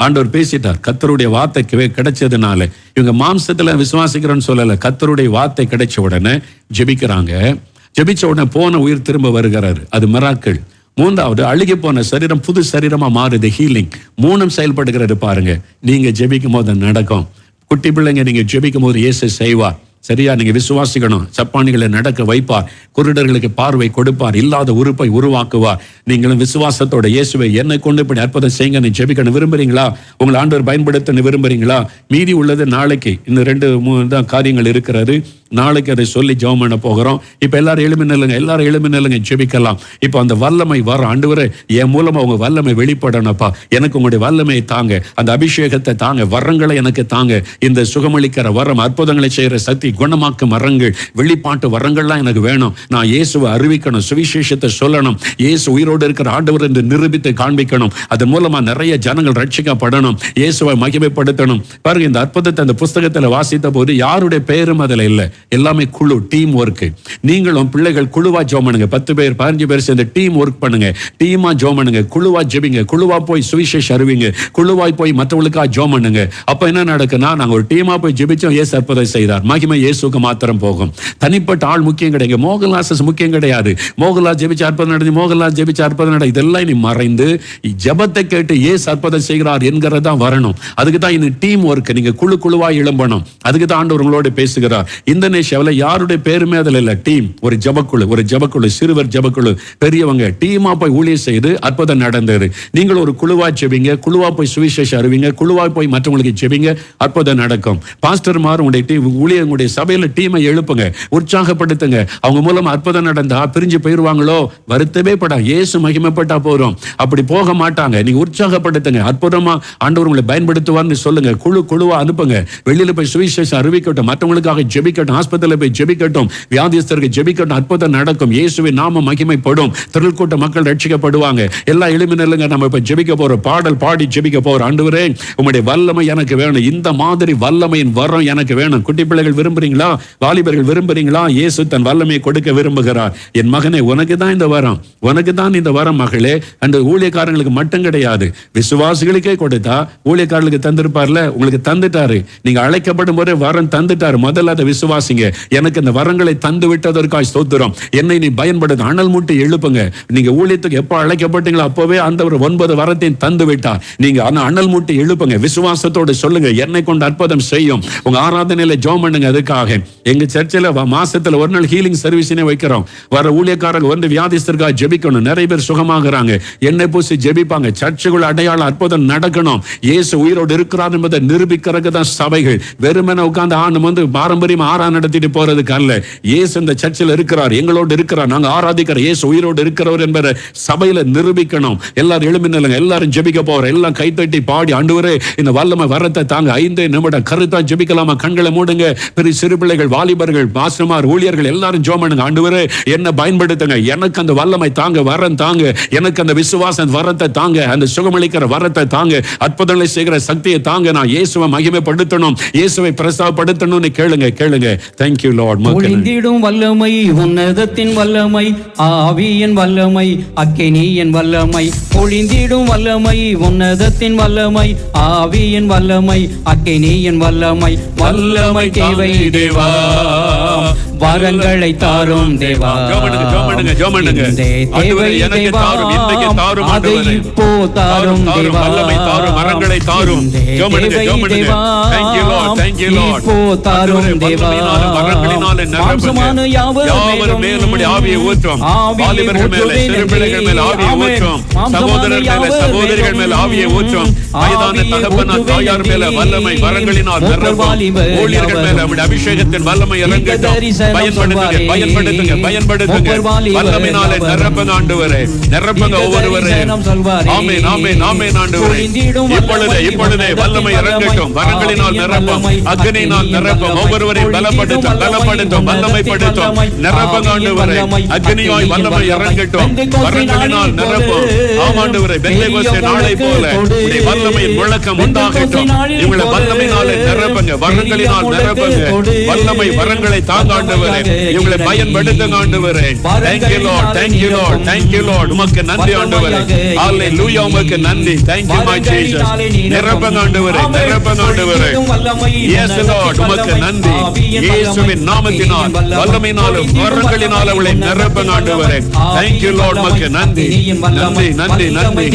ஆண்டவர் பேசிட்டார், கர்த்தருடைய வார்த்தை கிடைச்சதுனால இவங்க மாம்சத்துல விசுவாசிக்கிறோன்னு சொல்லல, கர்த்தருடைய வார்த்தை கிடைச்ச உடனே ஜெபிக்கிறாங்க. ஜெபிச்ச உடனே போன உயிர் திரும்ப வருகிறாரு, அது மிராக்கிள். 3வது அழுகி போன சரீரம் புது சரீரமா மாறுது, ஹீலிங். 3ம் செயல்படுகிறது பாருங்க. நீங்க ஜெபிக்கும் போது நடக்கும். குட்டி பிள்ளைங்க நீங்க ஜெபிக்கும் போது இயேசு செய்வார். சரியா, நீங்க விசுவாசிக்கணும். சப்பானிகளை நடக்க வைப்பார், குருடர்களுக்கு பார்வை கொடுப்பார், இல்லாத உறுப்பை உருவாக்குவார். நீங்களும் விசுவாசத்தோட இயேசுவை என்னை கொண்டு இப்படி அற்புதம் செய்யுங்க நீ ஜெபிக்கணும் விரும்புறீங்களா? உங்களை ஆண்டவர் பயன்படுத்த விரும்புறீங்களா? மீதி உள்ளது நாளைக்கு இன்னும் 2-3 தான் காரியங்கள் இருக்கிறது. நாளைக்கு அதை சொல்லி ஜெபம் பண்ண போகிறோம். இப்ப எல்லாரும் எழுப்பி நில்லுங்க, ஜெபிக்கலாம். இப்ப அந்த வல்லமை வர, ஆண்டவரே என் மூலமா உங்க வல்லமை வெளிப்படணும்ப்பா, எனக்கு உங்களுடைய வல்லமையை தாங்க, அந்த அபிஷேகத்தை தாங்க, வரங்களை எனக்கு தாங்க. இந்த சுகமளிக்கிற வரம், அற்புதங்களை செய்யற சக்தி, குணமாக்கும் வரங்கள், வெளிப்பாட்டு வரங்கள்லாம் எனக்கு வேணும். நான் இயேசுவை அறிவிக்கணும், சுவிசேஷத்தை சொல்லணும், இயேசு உயிரோடு இருக்கிற ஆண்டவர் என்று நிரூபித்து காண்பிக்கணும். அதன் மூலமா நிறைய ஜனங்கள் ரட்சிக்கப்படணும், இயேசுவை மகிமைப்படுத்தணும். பாருங்க, இந்த அற்புதத்தை அந்த புஸ்தகத்துல வாசித்த போது யாருடைய பெயரும் அதுல இல்லை, எல்லாமே குழு, டீம் ஒர்க். நீங்களும் பிள்ளைகள் குழுவா ஜெபம் பண்ணுங்க. 10 பேர் 15 பேர் சேர்ந்து டீம் ஒர்க் பண்ணுங்க, டீமா ஜெபம் பண்ணுங்க, குழுவா ஜெபிங்க, குழுவா போய் சுவிசேஷம் அறிவிங்க, குழுவாய் போய் மற்றவங்களுக்கா ஜெபம் பண்ணுங்க. அப்ப என்ன நடக்குன்னா, நாங்க ஒரு டீமா போய் ஜெபிச்சோம், இயேசு அற்புதம் செய்தார், மகிமை இயேசுக்கு மாத்திரம் போகும். தனிப்பட்ட ஆள் முக்கியம் கிடையாது, மோகன்லாஸ் முக்கியம் கிடையாது. மோகன்லாஸ் ஜெபிச்ச அற்புதம் நடந்து, மோகன்லாஸ் ஜெபிச்ச அற்புதம் நடந்து, இதெல்லாம் நீ மறைந்து ஜெபத்தை கேட்டு இயேசு அற்புதம் செய்கிறார் என்கிறதா வரணும். அதுக்கு தான் இந்த டீம் ஒர்க். நீங்க குழுவா எழும்பணும். அதுக்கு தான் ஆண்டவர் உங்களோட பேசுகிறார். இந்தோனேஷியாவில் யாருடைய பேருமே அதுல இல்ல, டீம், ஒரு ஜெபக்குழு, சிறுவர் ஜெபக்குழு, பெரியவங்க டீமா போய் ஊழியம் செய்து அற்புதம் நடந்தது. நீங்கள் ஒரு குழுவா ஜெபிங்க, குழுவா போய் சுவிசேஷம் அறிவிங்க, குழுவா போய் மற்றவங்களுக்கு ஜெபிங்க, அற்புதம் நடக்கும். பாஸ்டர்மார் உங்களுடைய டீம் ஊழியர்களுடைய சபையில டீமை எழுப்புங்க, உற்சாகப்படுத்துங்க. அவங்க மூலமா அற்புதம் நடந்தா பிரிஞ்சு போயிருவாங்களோ வருத்தமே படா, இயேசு மகிமைப்பட்டா போறோம், அப்படி போக மாட்டாங்க. நீங்க உற்சாகப்படுத்துங்க, அற்புதமா ஆண்டவர் உங்களை பயன்படுத்துவார்னு சொல்லுங்க. குழுவா அனுப்புங்க, வெளியில போய் சுவிசேஷம் அறிவிக்கட்டும், மற்றவங்களுக்காக ஜெபிக்கட்டும், ஆஸ்பத்திரியில் போய் ஜெபிக்கட்டும், வியாதிஸ்தருக்கு ஜெபிக்கட்டும், அற்புதம் நடக்கும், இயேசுவின் நாமம் மகிமைப்படும், திரள் கூட்ட மக்கள் ரட்சிக்கப்படுவாங்க. எல்லாம் எழுப்பி நில்லுங்க, நம்ம இப்ப ஜெபிக்க போறோம், பாடல் பாடி ஜெபிக்க போறோம். ஆண்டவரே உம்முடைய வல்லமை எனக்கு வேணும், இந்த மாதிரி வல்லமையின் வரம் எனக்கு வேணும். குட்டி பிள்ளைகள் விரும்புறீங்களா? வாலிபர்கள் விரும்புறீங்களா? இயேசு தன் வல்லமையை கொடுக்க விரும்புகிறார். என் மகனே, உனக்கு தான் இந்த வரம், உனக்கு தான் இந்த வரம் மகளே. அந்த ஊழியக்காரங்களுக்கு மட்டும் கிடையாது, விசுவாசிகளுக்கே கொடுத்தா ஊழியக்காரர்களுக்கு தந்திருப்பார்ல, உங்களுக்கு தந்துட்டாரு. நீங்க அழைக்கப்படும் போதே வரம் தந்துட்டாரு. முதல்ல அதை விசுவாசிங்க. எனக்கு இந்த வரங்களை தந்து விட்டதற்காக ஸ்தோத்திரம். என்னை நீ பயன்படுத்த அனல் மூட்டி எழுப்புங்க. நீங்க ஊழியத்துக்கு எப்ப அழைக்கப்பட்டீங்களோ அப்பவே அந்த ஒரு 9 வரத்தையும் தந்து விட்டார். நீங்க அனல் மூட்டி எழுப்புங்க, விசுவாசத்தோடு சொல்லுங்க, என்னை கொண்டு அற்புதம் செய்யும். உங்க ஆராதனையில ஜெபம் பண்ணுங்க. அதுக்காக எங்க சர்ச்சில் மாசத்துல ஒரு நாள் ஹீலிங் சர்வீஸ்னே வைக்கிறோம். வர ஊழியக்காரங்க வந்து வியாதிஸ்தருக்காக ஜெபிக்கணும். நிறைய பேர் சுகமாகறாங்க, எண்ணெய் பூசி ஜெபிப்பாங்க. சர்ச்சுக்குள்ள அடையாளம் அற்புதம் நடக்கணும். இயேசு உயிரோடு இருக்கிறார் என்பதை நிரூபிக்கிறதுக்கு தான் சபைகள். வெறுமனே உட்கார்ந்து ஆண்டு வந்து பாரம்பரியம் ஆராதனை பாடம் நடத்திட்டு போறதுக்கு அல்ல. இயேசு இந்த சர்ச்சில் இருக்கிறார், எங்களோடு இருக்கிறார், நாங்க ஆராதிக்கிற இயேசு உயிரோடு இருக்கிறவர் என்பதை சபையில நிரூபிக்கணும். எல்லாரும் எழுமினங்க, எல்லாரும் ஜெபிக்க போறோம். எல்லாம் கைத்தட்டி பாடி, ஆண்டவரே இந்த வல்லமை வரத்தை தாங்க. 5 நிமிடம் கருத்தா ஜெபிக்கலாமா? கண்களை மூடுங்க. பெரிய சிறு பிள்ளைகள், வாலிபர்கள், பாஸ்டர்மார், ஊழியர்கள் எல்லாரும் ஜெபம் பண்ணுங்க. ஆண்டவரே என்ன பயன்படுத்துங்க, எனக்கு அந்த வல்லமை தாங்க, வரம் தாங்க, எனக்கு அந்த விசுவாசம் வரத்தை தாங்க, அந்த சுகமளிக்கிற வரத்தை தாங்க, அற்புதங்களை செய்கிற சக்தியை தாங்க. நான் இயேசுவை மகிமைப்படுத்தணும், இயேசுவை பிரஸ்தாபப்படுத்தணும்னு கேளுங்க. Thank you Lord. ஒளிந்திடும் வல்லமை, உன்னதத்தின் வல்லமை, ஆவியின் வல்லமை, அக்கினியின் வல்லமை. ஒளிந்திடும் வல்லமை, உன்னதத்தின் வல்லமை, ஆவியின் வல்லமை, அக்கினியின் வல்லமை. வல்லமை தேவை தேவா, வரங்களை தாரும் தேவா. தேவை தேவா, அதை இப்போ தாரும் தேவா. வரங்களை தாரும் தேவா, இப்போ தாரும் தேவா. மாம்சமான யாவரும் மேலும் ஆவியை ஊற்றும், வாலிபர்கள் மேலே, சிறு பிள்ளைகள் மேலே ஆவியை ஊற்றும், சகோதரர்கள் மேலே, சகோதரிகள் மேலே ஆவியை ஊற்றும், வயதான தகப்பனார் தாயார் மேலே வல்லமை வரங்களினால் நிரப்பும், ஊழியர்கள் மேலே உம்முடைய அபிஷேகத்தின் வல்லமை இறங்கட்டும். பயன்படுத்துங்க, வல்லமையினாலே நிரப்புங்க ஆண்டவரே, நிரப்புங்க ஒவ்வொருவரையும். ஆமென், ஆமென், ஆமென் ஆண்டவரே. இப்பொழுதே வல்லமை இறங்கட்டும், வரங்களினால் நிரப்பும், அக்னியினால் நிரப்பும், ஒவ்வொருவரையும் பலப்படுத்தும், வல்லமைப்படுத்தும், நிரப்புங்க ஆண்டவரே. அக்னியாய் வல்லமை இறங்கட்டும், வரங்களினால் நிரப்பும். ஆமாண்டவரே, பெந்தேகோஸ்தே நாளை போல உம்முடைய வல்லமையின் முழக்கம் உண்டாகட்டும். இவங்களை வல்லமையினாலே நிரப்புங்க, வரங்களினால் நிரப்புங்க, வல்லமை வரங்களை தாங்க ஆண்டவரே. இவங்களை பயன்படுத்துங்க ஆண்டவரே. Thank you Lord, thank you Lord, thank you Lord. உமக்கு நன்றி ஆண்டவரே. ஹalleluya, உமக்கு நன்றி. Thank you my Jesus. நிரப்புங்க ஆண்டவரே, நிரப்புங்க ஆண்டவரே. Yes Lord, உமக்கு நன்றி. இயேசுவின் நாமத்தினால் வல்லமையினாலும் வரங்களினாலும் அவளை நிரப்புங்க ஆண்டவரே. Thank you Lord, உமக்கு நன்றி, நன்றி, நன்றி, நன்றி.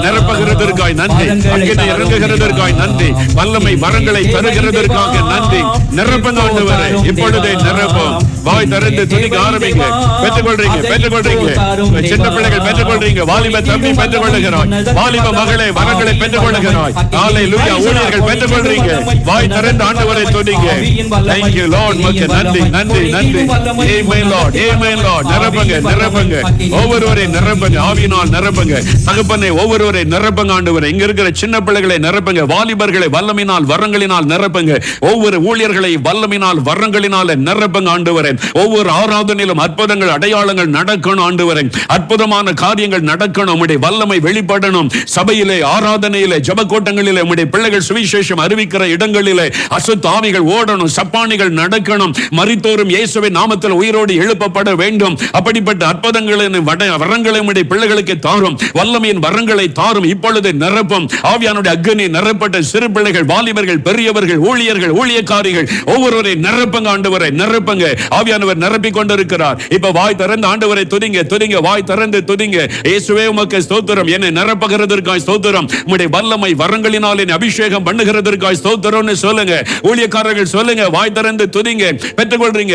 நிரப்புகிறதற்காய் நன்றி, அக்கினி இறங்குகிறதற்காய் நன்றி, வல்லமை வரங்களை தருகிறதற்காக நன்றி. நிரப்புங்க ஆண்டவரே, இப்பொழுதே நிரப்பும். வாய் திறந்து துதிக்க ஆரம்பிங்க. பெற்றுக்கொள்றீங்க. சின்ன பிள்ளைகள் பெற்றுக்கொள்றீங்க, வாலிப தம்பி பெற்றுக்கொள்ளுகிறாய், வாலிப மகளே வரங்களை பெற்றுக்கொள்ளுகிறாய். ஹalleluya, ஊழியர்கள் பெற்றுக்கொள்றீங்க. வாய் திறந்து ஆண்டவரை துதிங்க. Thank you Lord, உமக்கு நன்றி, நன்றி, நன்றி. Amen Lord, amen Lord. நிரப்புங்க, ஒவ்வொருவரை நிரப்புங்க, ஆவியினால் நிரப்புங்க தகப்பனே, ஒவ்வொருவரை நிரப்புங்க ஆண்டவரே. இங்க இருக்கிற சின்ன பிள்ளைகளை நிரப்புங்க, வாலிபர்களை வல்லமையினால் வரங்களினால் நிரப்புங்க, ஒவ்வொரு ஊழியர்களை வல்லமையினால் வரங்களினால் நிரப்புங்க ஆண்டவரே. ஒவ்வொரு ஆராதனையிலும் அற்புதங்கள், அடையாளங்கள் நடக்கணும் ஆண்டவரே. அற்புதமான காரியங்கள் நடக்கணும், உம்முடைய வல்லமை வெளிப்படணும். சபையிலே, ஆராதனையிலே, ஜெபக்கூட்டங்களிலே, உம்முடைய பிள்ளைகள் சுவிசேஷம் அறிவிக்கிற இடங்களிலே அசுத்த ஆவிகள் ஓடணும், சப்பானிகள் நடக்கணும், மரித்தோரும் இயேசுவின் நாமத்தில் உயிரோடு எழுப்பப்பட வேண்டும். அப்படிப்பட்ட அற்புதங்களின் வரங்களை உம்முடைய பிள்ளைகளுக்கு தாரும், வல்லமையின் வரங்களை தாரும். இப்பொழுது நிரப்பும் ஆவியானுடைய அக்னி நிரப்பட்ட சிறு பிள்ளைகள், வாலிபர்கள், பெரியவர்கள், ஊழியர்கள், ஊழியக்காரிகள் ஒவ்வொருவரை நிரப்புங்க ஆண்டவரை, நிரப்புங்க. ஆவியானவர் நிரப்பிக் கொண்டிருக்கிறார். இப்ப வாய் திறந்து ஆண்டவரை துதிங்க, வாய் திறந்து துதிங்க. இயேசுவே உமக்கு ஸ்தோத்திரம், என்னை நிரப்புகிறதற்காய் ஸ்தோத்திரம், உம்முடைய வல்லமை வரங்களினால் என்னை அபிஷேகம் பண்ணுகிறதற்காய் ஸ்தோத்திரம்னு சொல்லுங்க. ஊழியக்காரர்கள் சொல்லுங்க, வாய் திறந்து துதிங்க. பெற்றுக்கொள்றீங்க.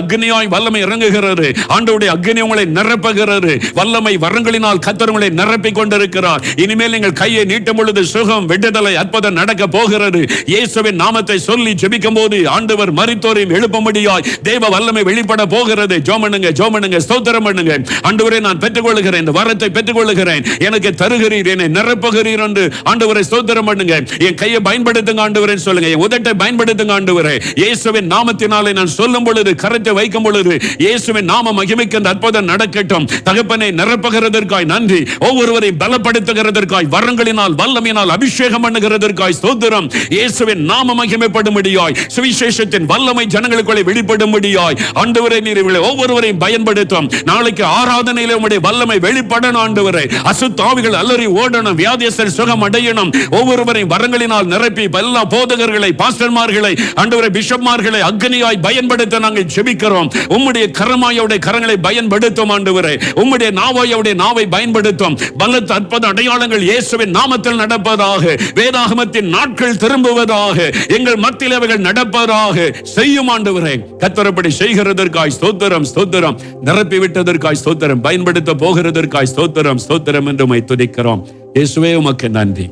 அக்னியாய் வல்லமை இறங்குகிறது, ஆண்டவருடைய அக்னி உங்களை நிரப்புகிறது, வல்லமை வரங்களினால் கர்த்தர் உங்களை நிரப்பிக் கொண்டிருக்கிறார். இனிமேல் நீங்கள் கையை நீட்டும் பொழுது சுகம், விடுதலை, அற்புதம் நடக்க போகிறது. இயேசுவின் நாமத்தை சொல்லி ஜெபிக்கும் போது ஆண்டவர் மரித்தோரையும் எழுப்பும்படியாய் தேவ வல்லமை வெளிப்பட போகிறது. ஜோமனுங்க, ஸ்தோத்திரம் பண்ணுங்க. ஆண்டவரே, நான் பெற்றுக்கொள்கிறேன், இந்த வரத்தை பெற்றுக்கொள்கிறேன், எனக்கு தருகிறீர், என்னை நிரப்புகிறீர் என்று ஆண்டவரை ஸ்தோத்திரம் பண்ணுங்க. என் கையை பயன்படுத்துங்க ஆண்டவரே சொல்லுங்க, என் உதட்டை பயன்படுத்துங்க ஆண்டவரே. இயேசுவின் நாமத்தினாலே நான் சொல்லும் பொழுது, கரத்தை வைக்கும் பொழுது இயேசுவின் நாம மகிமைக்கு அந்த அற்புதம் நடக்கட்டும். தகப்பனை நிரப்புகிறதற்காய் நன்றி, ஒவ்வொருவரை பலப்படுத்துகிறதற்காய், வரங்களினால் வல்லமையினால் அபிஷேகம் பண்ணுகிறதற்காய் ஸ்தோத்திரம். இயேசுவின் நாம மகிமைப்படும்படியாய், சுவிசேஷத்தின் வல்லமை ஜனங்களுக்குள்ளே வெளிப்படும்படியாய் ஆண்டவரே நீர் ஒவ்வொருவரையும் பயன்படுத்தும். நாளைக்கு ஆராதனையிலே உம்முடைய வல்லமை வெளிப்படணும் ஆண்டவரே. அசுத்த ஆவிகள் அலறி ஓடணும், வியாதியஸ்தர் சுகம் அடையணும். ஒவ்வொருவரையும் வரங்களினால் நிரப்பி எல்லா போதகர்களை, பாஸ்டர்மார்களை, ஆண்டவரே பிஷப்மார்களை அக்னியாய் பயன்படுத்த நாங்கள் ஜெபிக்கிறோம். உம்முடைய கரமாயோட கரங்களை பயன்படுத்தும் ஆண்டவரே. உம்முடைய நாவாயோட நாவை பயன்படுத்தும். பலத்த அற்புத அடையாளங்கள் இயேசுவின் நாமத்தில் நடப்பதாக, வேதாகமத்தின் நாட்கள் திரும்புவதாக, எங்கள் மத்தியில் அவைகள் நடப்பதாக செய்யும் ஆண்டவரே. கர்த்தரப்படி செய்கிறதற்காய் ஸ்தோத்திரம், நிரப்பி விட்டதற்காய் ஸ்தோத்திரம், பயன்படுத்த போகிறதற்காய் ஸ்தோத்திரம் என்று உம்மை துதிக்கிறோம். இயேசுவே உமக்கு நன்றி.